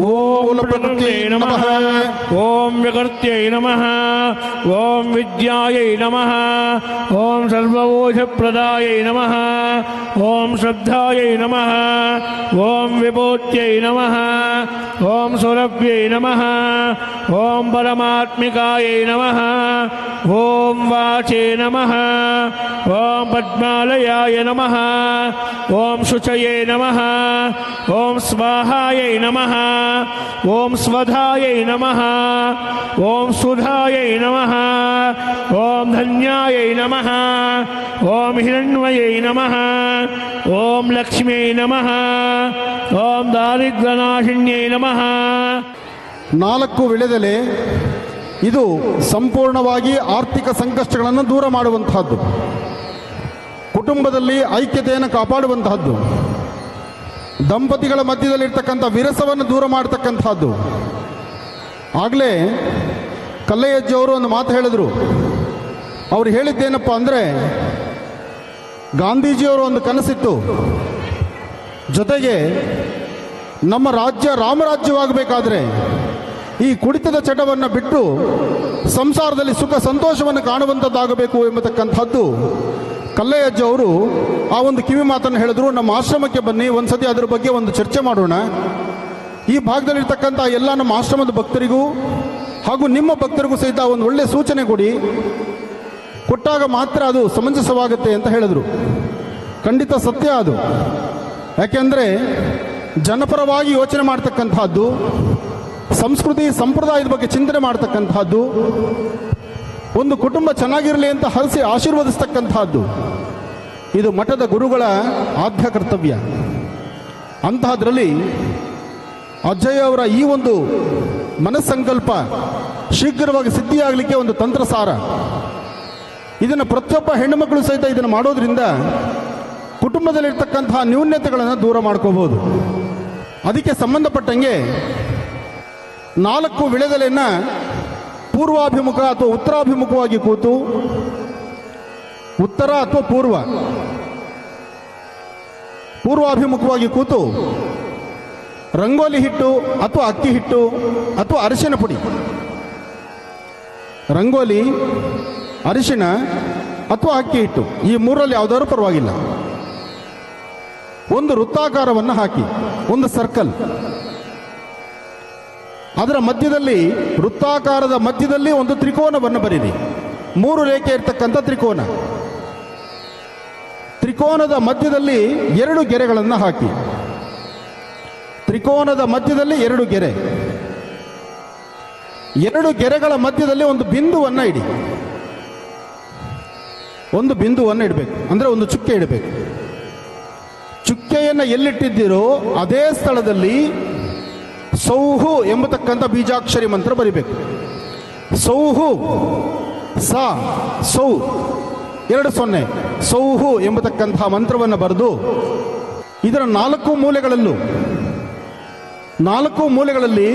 ಓಂ ಪ್ರಕೃತ್ಯೈ ನಮಃ, ಓಂ ವಿಕೃತ್ಯೈ ನಮಃ, ಓಂ ವಿದ್ಯಾಯೈ ನಮಃ, ಓಂ ಸರ್ವೋಷಪ್ರದಾಯೈ ನಮಃ, ಓಂ ಶ್ರದ್ಧಾಯೈ ನಮಃ, ಓಂ ವಿಭೂತ್ಯೈ ನಮಃ, ಓಂ ಸುರಭ್ಯೈ ನಮಃ, ಓಂ ಪರಮಾತ್ಮಿಕಾಯೈ ನಮಃ, ಓಂ ವಾಚೇ ನಮಃ, ಓಂ ಪದ್ಮಾಲಯಾಯ ನಮಃ, ಓಂ ಶುಚಯೇ ನಮಃ, ಓಂ ಸ್ವಾಹಾಯೈ ನಮಃ, ಓಂ ಸ್ವಧಾಯೈ ನಮಃ, ಓಂ ಸುಧಾಯೈ ನಮಃ, ಓಂ ಧನ್ಯಾಯೈ ನಮಃ, ಓಂ ಹಿರಣ್ಮಯೈ ನಮಃ, ಓಂ ಲಕ್ಷ್ಮ್ಯೈ ನಮಃ, ಓಂ ದಾರಿದ್ರ್ಯನಾಶಿನ್ಯೈ ನಮಃ. 4 ವಿಳೆದೆಲೆ ಇದು ಸಂಪೂರ್ಣವಾಗಿ ಆರ್ಥಿಕ ಸಂಕಷ್ಟಗಳನ್ನು ದೂರ ಮಾಡುವಂತಹದ್ದು, ಕುಟುಂಬದಲ್ಲಿ ಐಕ್ಯತೆಯನ್ನು ಕಾಪಾಡುವಂತಹದ್ದು, ದಂಪತಿಗಳ ಮಧ್ಯದಲ್ಲಿರ್ತಕ್ಕಂಥ ವಿರಸವನ್ನು ದೂರ ಮಾಡತಕ್ಕಂಥದ್ದು. ಆಗಲೇ ಕಲ್ಲಯ್ಯಜ್ಜಿಯವರು ಒಂದು ಮಾತು ಹೇಳಿದರು. ಅವ್ರು ಹೇಳಿದ್ದೇನಪ್ಪ ಅಂದರೆ, ಗಾಂಧೀಜಿಯವರು ಒಂದು ಕನಸಿತ್ತು, ಜೊತೆಗೆ ನಮ್ಮ ರಾಜ್ಯ ರಾಮರಾಜ್ಯವಾಗಬೇಕಾದ್ರೆ ಈ ಕುಡಿತದ ಚಟವನ್ನು ಬಿಟ್ಟು ಸಂಸಾರದಲ್ಲಿ ಸುಖ ಸಂತೋಷವನ್ನು ಕಾಣುವಂಥದ್ದಾಗಬೇಕು ಎಂಬತಕ್ಕಂಥದ್ದು ಕಲ್ಲಯ್ಯಜ್ಜ ಅವರು ಆ ಒಂದು ಕಿವಿ ಮಾತನ್ನು ಹೇಳಿದ್ರು. ನಮ್ಮ ಆಶ್ರಮಕ್ಕೆ ಬನ್ನಿ, ಒಂದ್ಸತಿ ಅದರ ಬಗ್ಗೆ ಒಂದು ಚರ್ಚೆ ಮಾಡೋಣ. ಈ ಭಾಗದಲ್ಲಿರ್ತಕ್ಕಂಥ ಎಲ್ಲ ನಮ್ಮ ಆಶ್ರಮದ ಭಕ್ತರಿಗೂ ಹಾಗೂ ನಿಮ್ಮ ಭಕ್ತರಿಗೂ ಸಹಿತ ಒಂದು ಒಳ್ಳೆಯ ಸೂಚನೆ ಕೊಡಿ, ಕೊಟ್ಟಾಗ ಮಾತ್ರ ಅದು ಸಮಂಜಸವಾಗುತ್ತೆ ಅಂತ ಹೇಳಿದ್ರು. ಖಂಡಿತ ಸತ್ಯ ಅದು. ಯಾಕೆಂದರೆ ಜನಪರವಾಗಿ ಯೋಚನೆ ಮಾಡ್ತಕ್ಕಂಥದ್ದು, ಸಂಸ್ಕೃತಿ ಸಂಪ್ರದಾಯದ ಬಗ್ಗೆ ಚಿಂತನೆ ಮಾಡ್ತಕ್ಕಂಥದ್ದು, ಒಂದು ಕುಟುಂಬ ಚೆನ್ನಾಗಿರಲಿ ಅಂತ ಹರಿಸಿ ಆಶೀರ್ವದಿಸ್ತಕ್ಕಂಥದ್ದು, ಇದು ಮಠದ ಗುರುಗಳ ಆದ್ಯ ಕರ್ತವ್ಯ. ಅಂತಹದ್ರಲ್ಲಿ ಅಜ್ಜಯ್ಯ ಅವರ ಈ ಒಂದು ಮನಸ್ಸಂಕಲ್ಪ ಶೀಘ್ರವಾಗಿ ಸಿದ್ಧಿಯಾಗಲಿಕ್ಕೆ ಒಂದು ತಂತ್ರಸಾರ. ಇದನ್ನು ಪ್ರತಿಯೊಬ್ಬ ಹೆಣ್ಣುಮಕ್ಕಳು ಸಹಿತ ಇದನ್ನು ಮಾಡೋದ್ರಿಂದ ಕುಟುಂಬದಲ್ಲಿರ್ತಕ್ಕಂತಹ ನ್ಯೂನ್ಯತೆಗಳನ್ನು ದೂರ ಮಾಡ್ಕೋಬಹುದು. ಅದಕ್ಕೆ ಸಂಬಂಧಪಟ್ಟಂಗೆ 4 ವಿಳೆದೆಲೆಯನ್ನು ಪೂರ್ವಾಭಿಮುಖ ಅಥವಾ ಉತ್ತರಾಭಿಮುಖವಾಗಿ ಕೂತು, ಉತ್ತರ ಅಥವಾ ಪೂರ್ವಾಭಿಮುಖವಾಗಿ ಕೂತು ರಂಗೋಲಿ ಹಿಟ್ಟು ಅಥವಾ ಅಕ್ಕಿ ಹಿಟ್ಟು ಅಥವಾ ಅರಿಶಿನ ಪುಡಿ, ರಂಗೋಲಿ, ಅರಿಶಿನ ಅಥವಾ ಅಕ್ಕಿ ಹಿಟ್ಟು, ಈ 3ರಲ್ಲಿ ಯಾವುದಾದ್ರೂ ಪರವಾಗಿಲ್ಲ, ಒಂದು ವೃತ್ತಾಕಾರವನ್ನು ಹಾಕಿ, ಒಂದು ಸರ್ಕಲ್, ಅದರ ಮಧ್ಯದಲ್ಲಿ, ವೃತ್ತಾಕಾರದ ಮಧ್ಯದಲ್ಲಿ ಒಂದು ತ್ರಿಕೋನವನ್ನು ಬರೀರಿ. 3 ರೇಖೆ ಇರ್ತಕ್ಕಂಥ ತ್ರಿಕೋನ. ತ್ರಿಕೋನದ ಮಧ್ಯದಲ್ಲಿ 2 ಗೆರೆಗಳನ್ನು ಹಾಕಿ. ತ್ರಿಕೋನದ ಮಧ್ಯದಲ್ಲಿ 2 ಗೆರೆ. 2 ಗೆರೆಗಳ ಮಧ್ಯದಲ್ಲಿ ಒಂದು ಬಿಂದುವನ್ನು ಇಡಿ. ಒಂದು ಬಿಂದುವನ್ನು ಇಡಬೇಕು, ಅಂದರೆ ಒಂದು ಚುಕ್ಕೆ ಇಡಬೇಕು. ಚುಕ್ಕೆಯನ್ನು ಎಲ್ಲಿಟ್ಟಿದ್ದೀರೋ ಅದೇ ಸ್ಥಳದಲ್ಲಿ ಸೌಹು ಎಂಬತಕ್ಕಂಥ ಬೀಜಾಕ್ಷರಿ ಮಂತ್ರ ಬರಿಬೇಕು. ಸೌಹು ಸ ಸೌ 20 ಸೌಹು ಎಂಬತಕ್ಕಂಥ ಮಂತ್ರವನ್ನು ಬರೆದು ಇದರ 4 ಮೂಲೆಗಳಲ್ಲಿ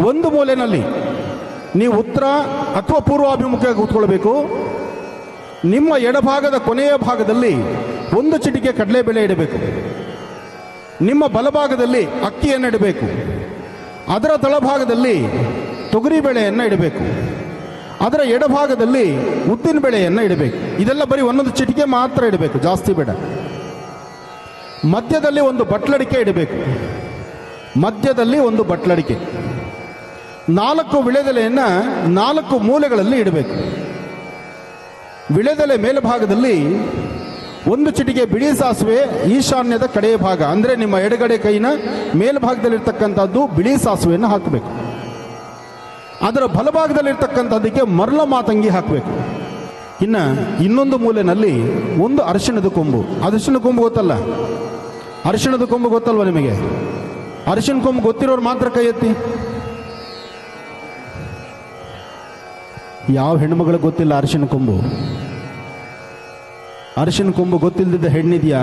ಒಂದು ಮೂಲೆಯಲ್ಲಿ ನೀವು ಉತ್ತರ ಅಥವಾ ಪೂರ್ವಾಭಿಮುಖ ಕೂತ್ಕೊಳ್ಬೇಕು. ನಿಮ್ಮ ಎಡಭಾಗದ ಕೊನೆಯ ಭಾಗದಲ್ಲಿ 1 ಚಿಟಿಕೆ ಕಡಲೆಬೇಳೆ ಇಡಬೇಕು. ನಿಮ್ಮ ಬಲಭಾಗದಲ್ಲಿ ಅಕ್ಕಿಯನ್ನು ಇಡಬೇಕು. ಅದರ ತಳಭಾಗದಲ್ಲಿ ತೊಗರಿಬೇಳೆಯನ್ನು ಇಡಬೇಕು. ಅದರ ಎಡಭಾಗದಲ್ಲಿ ಉದ್ದಿನ ಬೇಳೆಯನ್ನು ಇಡಬೇಕು. ಇದೆಲ್ಲ ಬರೀ 1 ಚಿಟಿಕೆ ಮಾತ್ರ ಇಡಬೇಕು, ಜಾಸ್ತಿ ಬೇಡ. ಮಧ್ಯದಲ್ಲಿ ಒಂದು ಬಟ್ಲಡಿಕೆ ಇಡಬೇಕು. ಮಧ್ಯದಲ್ಲಿ ಒಂದು ಬಟ್ಲಡಿಕೆ. 4 ವಿಳೆದೆಲೆಯನ್ನು 4 ಮೂಲೆಗಳಲ್ಲಿ ಇಡಬೇಕು. ವಿಳೆದೆಲೆ ಮೇಲ್ಭಾಗದಲ್ಲಿ 1 ಚಿಟಿಕೆ ಬಿಳಿ ಸಾಸಿವೆ ಈಶಾನ್ಯದ ಕಡೆಯ ಭಾಗ, ಅಂದರೆ ನಿಮ್ಮ ಎಡಗಡೆ ಕೈನ ಮೇಲ್ಭಾಗದಲ್ಲಿರ್ತಕ್ಕಂಥದ್ದು ಬಿಳಿ ಸಾಸಿವೆಯನ್ನು ಹಾಕಬೇಕು. ಅದರ ಬಲಭಾಗದಲ್ಲಿರ್ತಕ್ಕಂಥದ್ದಕ್ಕೆ ಮರಳ ಮಾತಂಗಿ ಹಾಕಬೇಕು. ಇನ್ನೊಂದು ಮೂಲೆಯಲ್ಲಿ ಒಂದು ಅರಿಶಿಣದ ಕೊಂಬು. ಅರಿಶಿಣ ಕೊಂಬು ಗೊತ್ತಲ್ಲ? ಅರಿಶಿಣದ ಕೊಂಬು ಗೊತ್ತಲ್ವ ನಿಮಗೆ? ಅರಿಶಿಣ ಕೊಂಬು ಗೊತ್ತಿರೋರು ಮಾತ್ರ ಕೈ ಎತ್ತಿ. ಯಾವ ಹೆಣ್ಣುಮಗಳಿಗೆ ಗೊತ್ತಿಲ್ಲ ಅರಿಶಿಣ ಕೊಂಬು? ಅರಿಶಿಣ ಕೊಂಬು ಗೊತ್ತಿಲ್ಲದಿದ್ದ ಹೆಣ್ಣಿದೆಯಾ?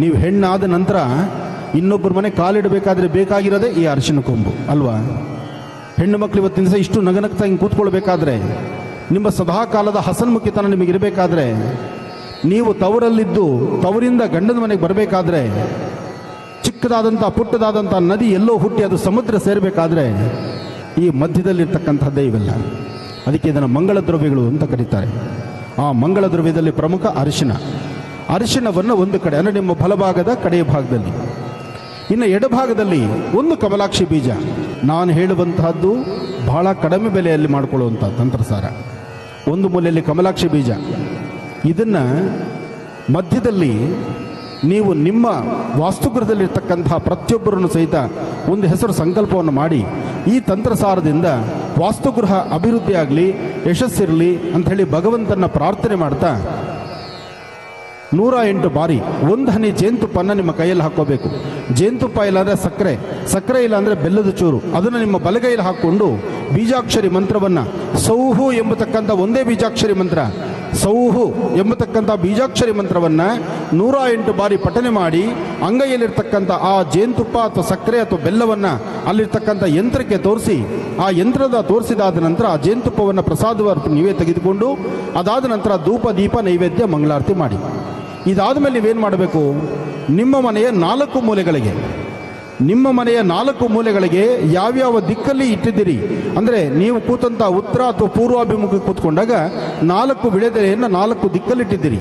ನೀವು ಹೆಣ್ಣಾದ ನಂತರ ಇನ್ನೊಬ್ಬರ ಮನೆ ಕಾಲಿಡಬೇಕಾದ್ರೆ ಬೇಕಾಗಿರೋದೇ ಈ ಅರಿಶಿಣ ಕೊಂಬು ಅಲ್ವಾ? ಹೆಣ್ಣು ಮಕ್ಕಳು ಇವತ್ತಿನ ದಿವಸ ಇಷ್ಟು ನಗನಗ್ತಾ ಹಿಂಗೆ ಕೂತ್ಕೊಳ್ಬೇಕಾದ್ರೆ, ನಿಮ್ಮ ಸದಾಕಾಲದ ಹಸನ್ಮುಖಿತನ ನಿಮಗಿರಬೇಕಾದ್ರೆ, ನೀವು ತವರಲ್ಲಿದ್ದು ತವರಿಂದ ಗಂಡನ ಮನೆಗೆ ಬರಬೇಕಾದ್ರೆ, ಚಿಕ್ಕದಾದಂಥ ಪುಟ್ಟದಾದಂಥ ನದಿ ಎಲ್ಲೋ ಹುಟ್ಟಿ ಅದು ಸಮುದ್ರ ಸೇರಬೇಕಾದ್ರೆ ಈ ಮಧ್ಯದಲ್ಲಿರ್ತಕ್ಕಂಥದ್ದೇ ಇವೆಲ್ಲ. ಅದಕ್ಕೆ ಇದನ್ನು ಮಂಗಳ ದ್ರವ್ಯಗಳು ಅಂತ ಕರೀತಾರೆ. ಆ ಮಂಗಳ ದ್ರವ್ಯದಲ್ಲಿ ಪ್ರಮುಖ ಅರಿಶಿಣ. ಅರಿಶಿಣವನ್ನು ಒಂದು ಕಡೆ, ಅಂದರೆ ನಿಮ್ಮ ಬಲಭಾಗದ ಕಡೆಯ ಭಾಗದಲ್ಲಿ. ಇನ್ನು ಎಡಭಾಗದಲ್ಲಿ ಒಂದು ಕಮಲಾಕ್ಷಿ ಬೀಜ. ನಾನು ಹೇಳುವಂತಹದ್ದು ಬಹಳ ಕಡಿಮೆ ಬೆಲೆಯಲ್ಲಿ ಮಾಡಿಕೊಳ್ಳುವಂಥ ತಂತ್ರಸಾರ. ಒಂದು ಮೂಲೆಯಲ್ಲಿ ಕಮಲಾಕ್ಷಿ ಬೀಜ. ಇದನ್ನು ಮಧ್ಯದಲ್ಲಿ ನೀವು ನಿಮ್ಮ ವಾಸ್ತುಗೃಹದಲ್ಲಿರ್ತಕ್ಕಂತಹ ಪ್ರತಿಯೊಬ್ಬರನ್ನು ಸಹಿತ ಒಂದು ಹೆಸರು ಸಂಕಲ್ಪವನ್ನು ಮಾಡಿ, ಈ ತಂತ್ರಸಾರದಿಂದ ವಾಸ್ತುಗೃಹ ಅಭಿವೃದ್ಧಿ ಆಗಲಿ, ಯಶಸ್ಸಿರಲಿ ಅಂಥೇಳಿ ಭಗವಂತನ ಪ್ರಾರ್ಥನೆ ಮಾಡ್ತಾ 108 ಬಾರಿ 1 ಹನಿ ಜೇನುತುಪ್ಪನ್ನು ನಿಮ್ಮ ಕೈಯಲ್ಲಿ ಹಾಕ್ಕೋಬೇಕು. ಜೇನುತುಪ್ಪ ಇಲ್ಲಾಂದರೆ ಸಕ್ಕರೆ ಇಲ್ಲಾಂದರೆ ಬೆಲ್ಲದ ಚೂರು, ಅದನ್ನು ನಿಮ್ಮ ಬಲಗೈಯಲ್ಲಿ ಹಾಕ್ಕೊಂಡು ಬೀಜಾಕ್ಷರಿ ಮಂತ್ರವನ್ನು, ಸೌಹು ಎಂಬತಕ್ಕಂಥ ಒಂದೇ ಬೀಜಾಕ್ಷರಿ ಮಂತ್ರ, ಸೌಹು ಎಂಬತಕ್ಕಂಥ ಬೀಜಾಕ್ಷರಿ ಮಂತ್ರವನ್ನು 108 ಬಾರಿ ಪಠನೆ ಮಾಡಿ ಅಂಗೈಯಲ್ಲಿರ್ತಕ್ಕಂಥ ಆ ಜೇನುತುಪ್ಪ ಅಥವಾ ಸಕ್ಕರೆ ಅಥವಾ ಬೆಲ್ಲವನ್ನು ಅಲ್ಲಿರ್ತಕ್ಕಂಥ ಯಂತ್ರಕ್ಕೆ ತೋರಿಸಿ, ಆ ಯಂತ್ರದ ತೋರಿಸಿದಾದ ನಂತರ ಆ ಜೇನುತುಪ್ಪವನ್ನು ಪ್ರಸಾದವಾಗಿ ನೀವೇ ತೆಗೆದುಕೊಂಡು, ಅದಾದ ನಂತರ ಧೂಪ ದೀಪ ನೈವೇದ್ಯ ಮಂಗಳಾರತಿ ಮಾಡಿ. ಇದಾದ ಮೇಲೆ ನೀವೇನು ಮಾಡಬೇಕು? ನಿಮ್ಮ ಮನೆಯ 4 ಮೂಲೆಗಳಿಗೆ ಯಾವ್ಯಾವ ದಿಕ್ಕಲ್ಲಿ ಇಟ್ಟಿದ್ದೀರಿ, ಅಂದರೆ ನೀವು ಕೂತಂಥ ಉತ್ತರ ಅಥವಾ ಪೂರ್ವಾಭಿಮುಖ ಕೂತ್ಕೊಂಡಾಗ 4 ವಿಳೆದೆಲೆಯನ್ನು 4 ದಿಕ್ಕಲ್ಲಿಟ್ಟಿದ್ದೀರಿ.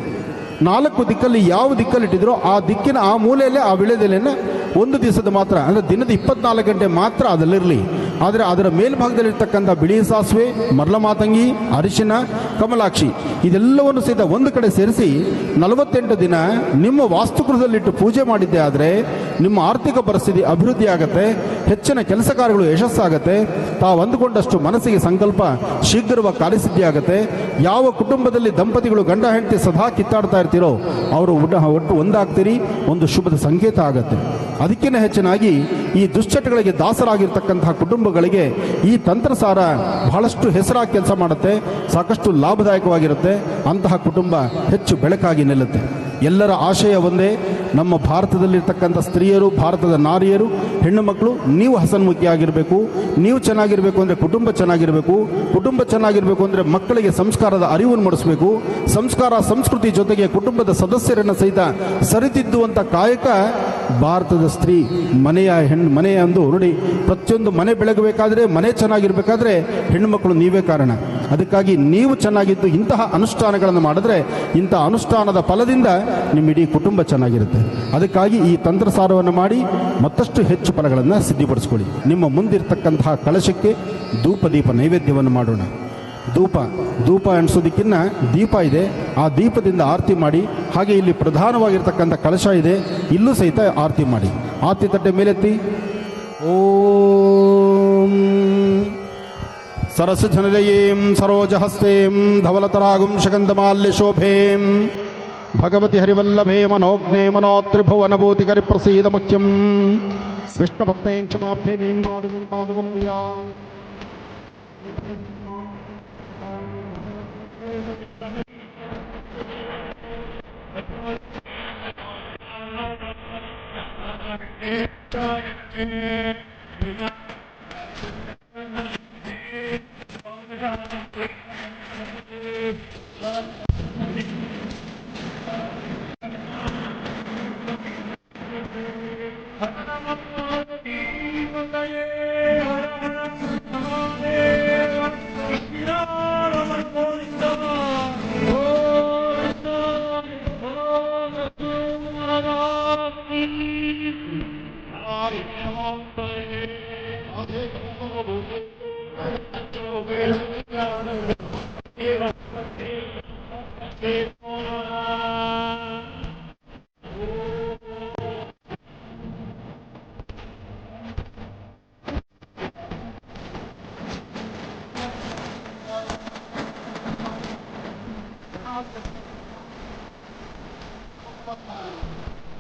4 ದಿಕ್ಕಲ್ಲಿ ಯಾವ ದಿಕ್ಕಲ್ಲಿಟ್ಟಿದ್ರೋ ಆ ದಿಕ್ಕಿನ ಆ ಮೂಲೆಯಲ್ಲೇ ಆ ವಿಳೆದೆಲೆಯನ್ನು ಒಂದು ದಿವಸದ ಮಾತ್ರ, ಅಂದರೆ ದಿನದ 24 ಗಂಟೆ ಮಾತ್ರ ಅದಲ್ಲಿರಲಿ. ಆದರೆ ಅದರ ಮೇಲ್ಭಾಗದಲ್ಲಿರ್ತಕ್ಕಂಥ ಬಿಳಿ ಸಾಸಿವೆ, ಮರಳ ಮಾತಂಗಿ, ಅರಿಶಿನ, ಕಮಲಾಕ್ಷಿ ಇದೆಲ್ಲವನ್ನು ಸಹಿತ ಒಂದು ಕಡೆ ಸೇರಿಸಿ 48 ದಿನ ನಿಮ್ಮ ವಾಸ್ತುಗೃಹದಲ್ಲಿಟ್ಟು ಪೂಜೆ ಮಾಡಿದ್ದೆ ಆದರೆ ನಿಮ್ಮ ಆರ್ಥಿಕ ಪರಿಸ್ಥಿತಿ ಅಭಿವೃದ್ಧಿ ಆಗುತ್ತೆ, ಹೆಚ್ಚಿನ ಕೆಲಸ ಕಾರ್ಯಗಳು ಯಶಸ್ಸಾಗುತ್ತೆ, ತಾವು ಅಂದುಕೊಂಡಷ್ಟು ಮನಸ್ಸಿಗೆ ಸಂಕಲ್ಪ ಶೀಘ್ರವಾಗಿ ಕಾರ್ಯಸಿದ್ಧಿ ಆಗುತ್ತೆ. ಯಾವ ಕುಟುಂಬದಲ್ಲಿ ದಂಪತಿಗಳು ಗಂಡ ಹೆಂಡತಿ ಸದಾ ಕಿತ್ತಾಡ್ತಾ ಇರ್ತೀರೋ ಅವರು ಒಟ್ಟು ಒಂದಾಗ್ತೀರಿ, ಒಂದು ಶುಭದ ಸಂಕೇತ ಆಗುತ್ತೆ. ಅದಕ್ಕಿಂತ ಹೆಚ್ಚಿನಾಗಿ ಈ ದುಶ್ಚಟಗಳಿಗೆ ದಾಸರಾಗಿರ್ತಕ್ಕಂತಹ ಕುಟುಂಬಗಳಿಗೆ ಈ ತಂತ್ರಸಾರ ಬಹಳಷ್ಟು ಹೆಸರಾಗಿ ಕೆಲಸ ಮಾಡುತ್ತೆ, ಸಾಕಷ್ಟು ಲಾಭದಾಯಕವಾಗಿರುತ್ತೆ. ಅಂತಹ ಕುಟುಂಬ ಹೆಚ್ಚು ಬೆಳಕಾಗಿ ನಿಲ್ಲುತ್ತೆ. ಎಲ್ಲರ ಆಶಯ ಒಂದೇ, ನಮ್ಮ ಭಾರತದಲ್ಲಿರ್ತಕ್ಕಂಥ ಸ್ತ್ರೀಯರು, ಭಾರತದ ನಾರಿಯರು, ಹೆಣ್ಣು ಮಕ್ಕಳು ನೀವು ಹಸನ್ಮುಖಿಯಾಗಿರಬೇಕು. ನೀವು ಚೆನ್ನಾಗಿರಬೇಕು ಅಂದರೆ ಕುಟುಂಬ ಚೆನ್ನಾಗಿರಬೇಕು. ಕುಟುಂಬ ಚೆನ್ನಾಗಿರಬೇಕು ಅಂದರೆ ಮಕ್ಕಳಿಗೆ ಸಂಸ್ಕಾರದ ಅರಿವನ್ನು ಮೂಡಿಸಬೇಕು. ಸಂಸ್ಕಾರ ಸಂಸ್ಕೃತಿ ಜೊತೆಗೆ ಕುಟುಂಬದ ಸದಸ್ಯರನ್ನು ಸಹಿತ ಸರಿತಿದ್ದುವಂಥ ಕಾಯಕ ಭಾರತದ ಸ್ತ್ರೀ ಮನೆ ಅಂದು ನೋಡಿ. ಪ್ರತಿಯೊಂದು ಮನೆ ಬೆಳಗಬೇಕಾದ್ರೆ, ಮನೆ ಚೆನ್ನಾಗಿರ್ಬೇಕಾದ್ರೆ ಹೆಣ್ಣುಮಕ್ಕಳು ನೀವೇ ಕಾರಣ. ಅದಕ್ಕಾಗಿ ನೀವು ಚೆನ್ನಾಗಿದ್ದು ಇಂತಹ ಅನುಷ್ಠಾನಗಳನ್ನು ಮಾಡಿದ್ರೆ ಇಂತಹ ಅನುಷ್ಠಾನದ ಫಲದಿಂದ ನಿಮ್ಮ ಇಡೀ ಕುಟುಂಬ ಚೆನ್ನಾಗಿರುತ್ತೆ. ಅದಕ್ಕಾಗಿ ಈ ತಂತ್ರಸಾರವನ್ನು ಮಾಡಿ ಮತ್ತಷ್ಟು ಹೆಚ್ಚು ಫಲಗಳನ್ನು ಸಿದ್ಧಿಪಡಿಸ್ಕೊಳ್ಳಿ. ನಿಮ್ಮ ಮುಂದಿರ್ತಕ್ಕಂತಹ ಕಳಶಕ್ಕೆ ಧೂಪ ದೀಪ ನೈವೇದ್ಯವನ್ನು ಮಾಡೋಣ. ಧೂಪ ಎಣಿಸೋದಕ್ಕಿನ್ನ ದೀಪ ಇದೆ, ಆ ದೀಪದಿಂದ ಆರತಿ ಮಾಡಿ. ಹಾಗೆ ಇಲ್ಲಿ ಪ್ರಧಾನವಾಗಿರ್ತಕ್ಕಂಥ ಕಳಶ ಇದೆ, ಇಲ್ಲೂ ಸಹಿತ ಆರತಿ ಮಾಡಿ. ಆರತಿ ತಟ್ಟೆ ಮೇಲೆತ್ತಿ ಓಂ ಸರಸಜನಲಯೇಂ ಸರೋಜಹಸ್ತೇಂ ಧವಲತರಾಗುಂ ಶಗಂಧಮಾಲ್ಯ ಶೋಭೇಂ ಭಗವತಿ ಹರಿವಲ್ಲಭೇ ಮನೋಜ್ಞೆ ಮನೋತ್ರಿಭುವನಭೂತಿಕರಿ ಪ್ರಸೀದ ಮುಖ್ಯಂ ವಿಷ್ಣುಭಕ್ತೇ ಕ್ಷಮಾಭ್ಯೇ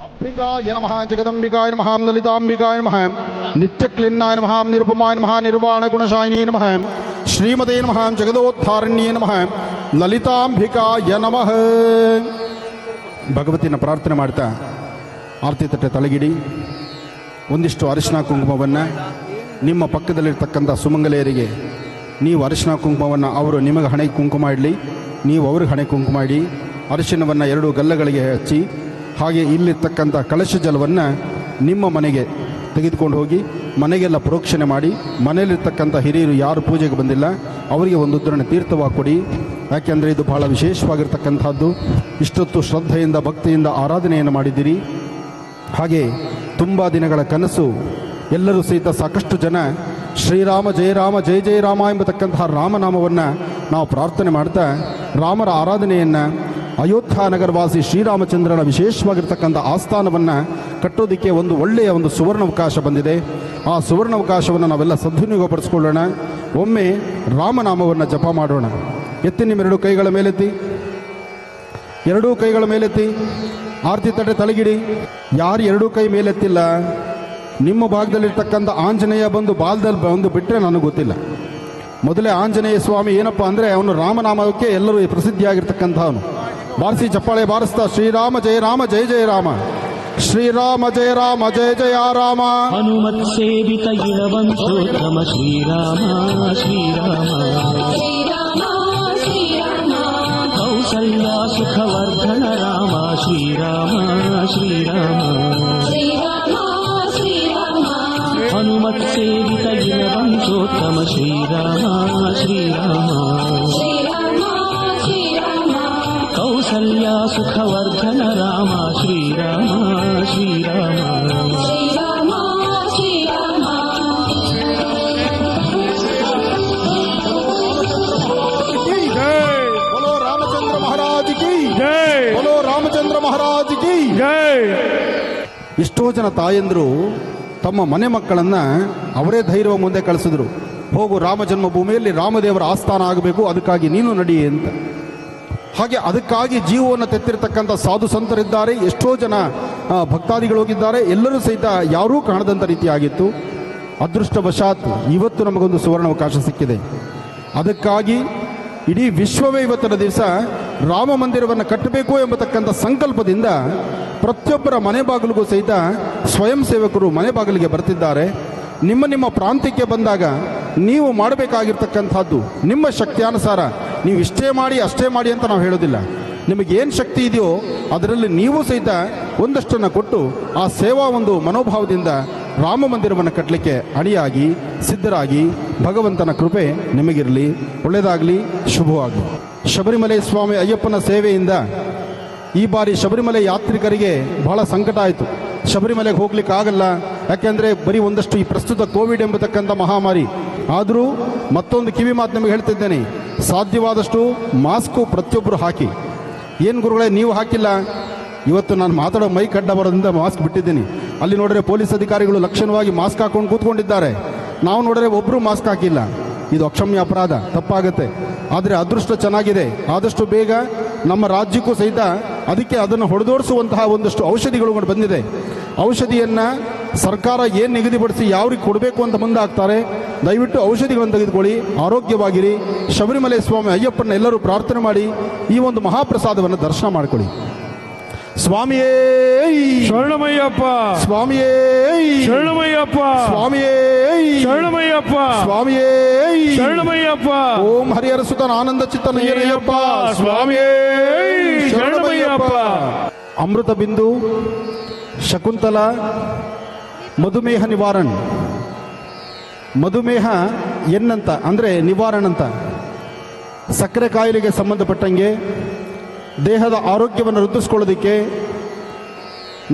ಅಂಬಿಕಾಯ ನಮಃ ಜಗದಂಬಿಕಾಯ ನಮಃ ಲಲಿತಾಂಬಿಕಾಯ ನಮಃ ನಿತ್ಯಕ್ಲಿನ್ನಾಯ ನಮಃ ನಿರುಪಮಾಯ ನಮಃ ನಿರ್ವಾಣ ಗುಣಶಾಯಿನೇ ನಮಃ ಶ್ರೀಮದೇ ನಮಃ ಜಗದೋದ್ಧಾರಣ್ಯೇ ನಮಃ ಲಲಿತಾಂಬಿಕಾಯ ನಮಃ. ಭಗವತಿನ ಪ್ರಾರ್ಥನೆ ಮಾಡ್ತಾ ಆರತಿ ತಟ್ಟೆ ತಳಗಿಡಿ. ಒಂದಿಷ್ಟು ಅರಿಶಿನ ಕುಂಕುಮವನ್ನು ನಿಮ್ಮ ಪಕ್ಕದಲ್ಲಿರ್ತಕ್ಕಂಥ ಸುಮಂಗಲೆಯರಿಗೆ ನೀವು ಅರಿಶಿನ ಕುಂಕುಮವನ್ನು ಅವರು ನಿಮಗೆ ಹಣೆ ಕುಂಕುಮ ಇಡಲಿ, ನೀವು ಅವ್ರಿಗೆ ಹಣೆ ಕುಂಕುಮ ಇಡಿ. ಅರಿಶಿನವನ್ನು 2 ಗಲ್ಲಗಳಿಗೆ ಹಚ್ಚಿ ಹಾಗೆ ಇಲ್ಲಿರ್ತಕ್ಕಂಥ ಕಳಶ ಜಲವನ್ನು ನಿಮ್ಮ ಮನೆಗೆ ತೆಗೆದುಕೊಂಡು ಹೋಗಿ ಮನೆಗೆಲ್ಲ ಪ್ರೋಕ್ಷಣೆ ಮಾಡಿ, ಮನೆಯಲ್ಲಿರ್ತಕ್ಕಂಥ ಹಿರಿಯರು ಯಾರು ಪೂಜೆಗೆ ಬಂದಿಲ್ಲ ಅವರಿಗೆ ಒಂದು ಉದ್ಧರಣ ತೀರ್ಥವಾಗಿ ಕೊಡಿ. ಯಾಕೆಂದರೆ ಇದು ಬಹಳ ವಿಶೇಷವಾಗಿರ್ತಕ್ಕಂಥದ್ದು. ಇಷ್ಟೊತ್ತು ಶ್ರದ್ಧೆಯಿಂದ ಭಕ್ತಿಯಿಂದ ಆರಾಧನೆಯನ್ನು ಮಾಡಿದ್ದೀರಿ. ಹಾಗೆ ತುಂಬ ದಿನಗಳ ಕನಸು ಎಲ್ಲರೂ ಸಹಿತ ಸಾಕಷ್ಟು ಜನ ಶ್ರೀರಾಮ ಜಯ ರಾಮ ಜಯ ಜಯ ರಾಮ ಎಂಬತಕ್ಕಂತಹ ರಾಮನಾಮವನ್ನು ನಾವು ಪ್ರಾರ್ಥನೆ ಮಾಡ್ತಾ ರಾಮರ ಆರಾಧನೆಯನ್ನು ಅಯೋಧ್ಯ ನಗರವಾಸಿ ಶ್ರೀರಾಮಚಂದ್ರನ ವಿಶೇಷವಾಗಿರ್ತಕ್ಕಂಥ ಆಸ್ಥಾನವನ್ನು ಕಟ್ಟೋದಕ್ಕೆ ಒಂದು ಒಳ್ಳೆಯ ಒಂದು ಸುವರ್ಣಾವಕಾಶ ಬಂದಿದೆ. ಆ ಸುವರ್ಣಾವಕಾಶವನ್ನು ನಾವೆಲ್ಲ ಸದ್ವಿನಿಯೋಗಪಡಿಸ್ಕೊಳ್ಳೋಣ. ಒಮ್ಮೆ ರಾಮನಾಮವನ್ನು ಜಪ ಮಾಡೋಣ. ಎತ್ತಿ ನಿಮ್ಮ 2 ಕೈಗಳ ಮೇಲೆತ್ತಿ, 2 ಕೈಗಳ ಮೇಲೆತ್ತಿ, ಆರತಿ ತಟ್ಟೆ ತಲೆಗಿಡಿ. ಯಾರು 2 ಕೈ ಮೇಲೆತ್ತಿಲ್ಲ, ನಿಮ್ಮ ಭಾಗದಲ್ಲಿರ್ತಕ್ಕಂಥ ಆಂಜನೇಯ ಬಂದು ಬಾಲ್ದಲ್ಲಿ ಬಂದು ಬಿಟ್ಟರೆ ನನಗೆ ಗೊತ್ತಿಲ್ಲ. ಮೊದಲೇ ಆಂಜನೇಯ ಸ್ವಾಮಿ ಏನಪ್ಪ ಅಂದರೆ ಅವನು ರಾಮನಾಮಕ್ಕೆ ಎಲ್ಲರೂ ಪ್ರಸಿದ್ಧಿಯಾಗಿರ್ತಕ್ಕಂಥವನು. ಬಾರಿಸಿ ಚಪ್ಪಾಳೆ ಬಾರಿಸ್ತಾ ಶ್ರೀರಾಮ ಜಯ ರಾಮ ಜಯ ಜಯ ರಾಮ, ಶ್ರೀರಾಮ ಜಯ ರಾಮ ಜಯ ಜಯ ರಾಮ. ಹನುಮತ್ ಸೇವಿತ ಇಳವಂಶೋತ್ತಮ ಶ್ರೀರಾಮ ಶ್ರೀರಾಮ ಕೌಸಲ್ಯ ಸುಖವರ್ಧನ ರಾಮ ಶ್ರೀರಾಮ ಶ್ರೀರಾಮ ಹನುಮತ್ ಸೇವಿತ ಇಳವಂಶೋತ್ತಮ ಶ್ರೀರಾಮ ಶ್ರೀರಾಮ ಕೌಸಲ್ಯ ಸುಖವರ್ಧನ ರಾಮ ಶ್ರೀರಾಮ ಶ್ರೀರಾಮ बोलो रामचंद्र महाराज की जय, बोलो रामचंद्र महाराज की जय. ಎಷ್ಟೋ ಜನ ತಾಯಂದರು ತಮ್ಮ ಮನೆ ಮಕ್ಕಳನ್ನ ಅವರೇ ಧೈರ್ಯ ಮುಂದೆ ಕಳಿಸಿದ್ರು. ಹೋಗು ರಾಮ ಜನ್ಮಭೂಮಿಯಲ್ಲಿ ರಾಮದೇವರ ಆಸ್ಥಾನ ಆಗಬೇಕು, ಅದಕ್ಕಾಗಿ ನೀನು ನಡಿ ಅಂತ. ಹಾಗೆ ಅದಕ್ಕಾಗಿ ಜೀವವನ್ನು ತೆತ್ತಿರ್ತಕ್ಕಂಥ ಸಾಧು ಸಂತರಿದ್ದಾರೆ, ಎಷ್ಟೋ ಜನ ಭಕ್ತಾದಿಗಳು ಹೋಗಿದ್ದಾರೆ. ಎಲ್ಲರೂ ಸಹಿತ ಯಾರೂ ಕಾಣದಂಥ ರೀತಿಯಾಗಿತ್ತು. ಅದೃಷ್ಟವಶಾತ್ ಇವತ್ತು ನಮಗೊಂದು ಸುವರ್ಣಾವಕಾಶ ಸಿಕ್ಕಿದೆ. ಅದಕ್ಕಾಗಿ ಇಡೀ ವಿಶ್ವವೇ ಇವತ್ತಿನ ದಿವಸ ರಾಮ ಮಂದಿರವನ್ನು ಕಟ್ಟಬೇಕು ಎಂಬತಕ್ಕಂಥ ಸಂಕಲ್ಪದಿಂದ ಪ್ರತಿಯೊಬ್ಬರ ಮನೆ ಬಾಗಿಲಿಗೂ ಸಹಿತ ಸ್ವಯಂ ಸೇವಕರು ಮನೆ ಬಾಗಿಲಿಗೆ ಬರ್ತಿದ್ದಾರೆ. ನಿಮ್ಮ ಪ್ರಾಂತ್ಯಕ್ಕೆ ಬಂದಾಗ ನೀವು ಮಾಡಬೇಕಾಗಿರ್ತಕ್ಕಂಥದ್ದು ನಿಮ್ಮ ಶಕ್ತಿಯಾನುಸಾರ ನೀವು ಇಷ್ಟೇ ಮಾಡಿ ಅಷ್ಟೇ ಮಾಡಿ ಅಂತ ನಾವು ಹೇಳೋದಿಲ್ಲ. ನಿಮಗೇನು ಶಕ್ತಿ ಇದೆಯೋ ಅದರಲ್ಲಿ ನೀವು ಸಹಿತ ಒಂದಷ್ಟನ್ನು ಕೊಟ್ಟು ಆ ಸೇವಾ ಒಂದು ಮನೋಭಾವದಿಂದ ರಾಮ ಮಂದಿರವನ್ನು ಕಟ್ಟಲಿಕ್ಕೆ ಅಣಿಯಾಗಿ ಸಿದ್ಧರಾಗಿ ಭಗವಂತನ ಕೃಪೆ ನಿಮಗಿರಲಿ. ಒಳ್ಳೆಯದಾಗಲಿ, ಶುಭವಾಗಲಿ. ಶಬರಿಮಲೆ ಸ್ವಾಮಿ ಅಯ್ಯಪ್ಪನ ಸೇವೆಯಿಂದ ಈ ಬಾರಿ ಶಬರಿಮಲೆ ಯಾತ್ರಿಕರಿಗೆ ಬಹಳ ಸಂಕಟ ಆಯಿತು. ಶಬರಿಮಲೆಗೆ ಹೋಗ್ಲಿಕ್ಕೆ ಆಗಲ್ಲ, ಯಾಕೆಂದರೆ ಬರೀ ಒಂದಷ್ಟು ಈ ಪ್ರಸ್ತುತ ಕೋವಿಡ್ ಎಂಬತಕ್ಕಂಥ ಮಹಾಮಾರಿ. ಆದರೂ ಮತ್ತೊಂದು ಕಿವಿ ಮಾತು ನಿಮಗೆ ಹೇಳ್ತಿದ್ದೇನೆ, ಸಾಧ್ಯವಾದಷ್ಟು ಮಾಸ್ಕು ಪ್ರತಿಯೊಬ್ಬರು ಹಾಕಿ. ಏನು ಗುರುಗಳೇ ನೀವು ಹಾಕಿಲ್ಲ? ಇವತ್ತು ನಾನು ಮಾತಾಡೋ ಮೈಕ್ ಅಡ್ಡ ಬರೋದ್ರಿಂದ ಮಾಸ್ಕ್ ಬಿಟ್ಟಿದ್ದೀನಿ. ಅಲ್ಲಿ ನೋಡಿದ್ರೆ ಪೊಲೀಸ್ ಅಧಿಕಾರಿಗಳು ಲಕ್ಷಣವಾಗಿ ಮಾಸ್ಕ್ ಹಾಕೊಂಡು ಕೂತ್ಕೊಂಡಿದ್ದಾರೆ. ನಾವು ನೋಡಿದ್ರೆ ಒಬ್ಬರು ಮಾಸ್ಕ್ ಹಾಕಿಲ್ಲ. ಇದು ಅಕ್ಷಮ್ಯ ಅಪರಾಧ, ತಪ್ಪಾಗುತ್ತೆ. ಆದರೆ ಅದೃಷ್ಟ ಚೆನ್ನಾಗಿದೆ, ಆದಷ್ಟು ಬೇಗ ನಮ್ಮ ರಾಜ್ಯಕ್ಕೂ ಸಹಿತ ಅದಕ್ಕೆ ಅದನ್ನು ಹೊಡೆದೋಡಿಸುವಂತಹ ಒಂದಷ್ಟು ಔಷಧಿಗಳು ಬಂದಿದೆ. ಔಷಧಿಯನ್ನು ಸರ್ಕಾರ ಏನು ನಿಗದಿಪಡಿಸಿ ಯಾವ್ರಿಗೆ ಕೊಡಬೇಕು ಅಂತ ಮುಂದಾಗ್ತಾರೆ, ದಯವಿಟ್ಟು ಔಷಧಿಗಳನ್ನು ತೆಗೆದುಕೊಳ್ಳಿ, ಆರೋಗ್ಯವಾಗಿರಿ. ಶಬರಿಮಲೆ ಸ್ವಾಮಿ ಅಯ್ಯಪ್ಪನ ಎಲ್ಲರೂ ಪ್ರಾರ್ಥನೆ ಮಾಡಿ ಈ ಒಂದು ಮಹಾಪ್ರಸಾದವನ್ನು ದರ್ಶನ ಮಾಡಿಕೊಳ್ಳಿ. ಸ್ವಾಮಿಯೇ ಶರಣಮಯ್ಯಪ್ಪ, ಸ್ವಾಮಿಯೇ ಶರಣಮಯ್ಯಪ್ಪ, ಸ್ವಾಮಿಯೇ ಶರಣಮಯ್ಯಪ್ಪ, ಸ್ವಾಮಿಯೇ ಶರಣಮಯ್ಯಪ್ಪ. ಓಂ ಹರಿಹರ ಸುತನ ಆನಂದ ಚಿತ್ತನಯ್ಯನಯ್ಯಪ್ಪ ಸ್ವಾಮಿಯೇ ಶರಣಮಯ್ಯಪ್ಪ. ಅಮೃತ ಬಿಂದು, ಶಕುಂತಲ, ಮಧುಮೇಹ ನಿವಾರಣ್. ಮಧುಮೇಹ ಎನ್ನಂತ ಅಂದರೆ ನಿವಾರಣ್ ಅಂತ, ಸಕ್ಕರೆ ಕಾಯಿಲೆಗೆ ಸಂಬಂಧಪಟ್ಟಂಗೆ ದೇಹದ ಆರೋಗ್ಯವನ್ನು ವೃದ್ಧಿಸ್ಕೊಳ್ಳೋದಕ್ಕೆ,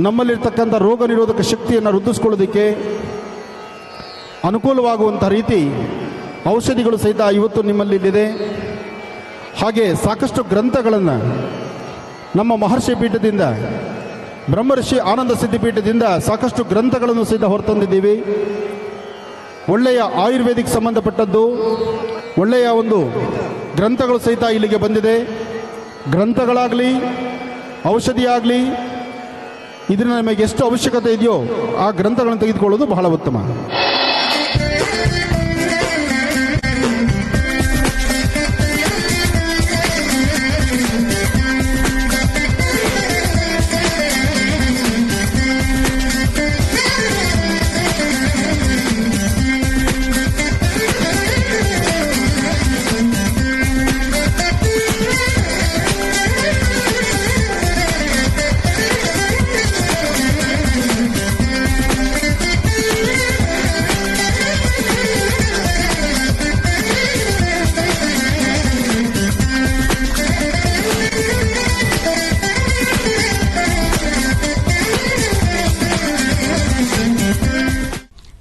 ನಮ್ಮಲ್ಲಿರ್ತಕ್ಕಂಥ ರೋಗ ನಿರೋಧಕ ಶಕ್ತಿಯನ್ನು ವೃದ್ಧಿಸ್ಕೊಳ್ಳೋದಕ್ಕೆ ಅನುಕೂಲವಾಗುವಂಥ ರೀತಿ ಔಷಧಿಗಳು ಸಹಿತ ಇವತ್ತು ನಿಮ್ಮಲ್ಲಿದೆ. ಹಾಗೆ ಸಾಕಷ್ಟು ಗ್ರಂಥಗಳನ್ನು ನಮ್ಮ ಮಹರ್ಷಿ ಪೀಠದಿಂದ, ಬ್ರಹ್ಮರ್ಷಿ ಆನಂದ ಸಿದ್ಧಿಪೀಠದಿಂದ ಸಾಕಷ್ಟು ಗ್ರಂಥಗಳನ್ನು ಸಹಿತ ಹೊರತಂದಿದ್ದೀವಿ. ಒಳ್ಳೆಯ ಆಯುರ್ವೇದಿಕ್ ಸಂಬಂಧಪಟ್ಟದ್ದು ಒಳ್ಳೆಯ ಒಂದು ಗ್ರಂಥಗಳು ಸಹಿತ ಇಲ್ಲಿಗೆ ಬಂದಿದೆ. ಗ್ರಂಥಗಳಾಗಲಿ ಔಷಧಿಯಾಗಲಿ ಇದನ್ನು ನಮಗೆ ಎಷ್ಟು ಅವಶ್ಯಕತೆ ಇದೆಯೋ ಆ ಗ್ರಂಥಗಳನ್ನು ತೆಗೆದುಕೊಳ್ಳೋದು ಬಹಳ ಉತ್ತಮ.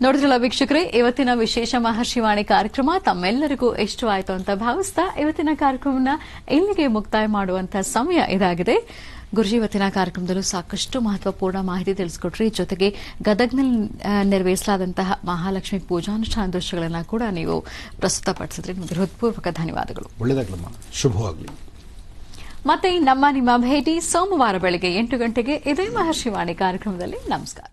ನೋಡಿದ್ರಲ್ಲ ವೀಕ್ಷಕರೇ, ಇವತ್ತಿನ ವಿಶೇಷ ಮಹರ್ಷಿವಾಣಿ ಕಾರ್ಯಕ್ರಮ ತಮ್ಮೆಲ್ಲರಿಗೂ ಇಷ್ಟವಾಯಿತು ಅಂತ ಭಾವಿಸ್ತಾ ಇವತ್ತಿನ ಕಾರ್ಯಕ್ರಮವನ್ನು ಇಲ್ಲಿಗೆ ಮುಕ್ತಾಯ ಮಾಡುವಂತಹ ಸಮಯ ಇದಾಗಿದೆ. ಗುರುಜಿ ಇವತ್ತಿನ ಕಾರ್ಯಕ್ರಮದಲ್ಲೂ ಸಾಕಷ್ಟು ಮಹತ್ವಪೂರ್ಣ ಮಾಹಿತಿ ತಿಳಿಸಿಕೊಟ್ರಿ. ಜೊತೆಗೆ ಗದಗ್ನಲ್ಲಿ ನೆರವೇರಿಸಲಾದಂತಹ ಮಹಾಲಕ್ಷ್ಮಿ ಪೂಜಾನುಷ್ಠಾನ ದೃಶ್ಯಗಳನ್ನು ಕೂಡ ನೀವು ಪ್ರಸ್ತುತಪಡಿಸಿದ್ರಿ. ನಿಮಗೆ ಹೃತ್ಪೂರ್ವಕ ಧನ್ಯವಾದಗಳು. ಒಳ್ಳೆಯದಾಗಲಮ್ಮ, ಶುಭವಾಗಲಿ. ಮತ್ತೆ ನಿಮ್ಮ ಭೇಟಿ ಸೋಮವಾರ ಬೆಳಗ್ಗೆ 8 ಗಂಟೆಗೆ ಇದೇ ಮಹರ್ಷಿವಾಣಿ ಕಾರ್ಯಕ್ರಮದಲ್ಲಿ. ನಮಸ್ಕಾರ.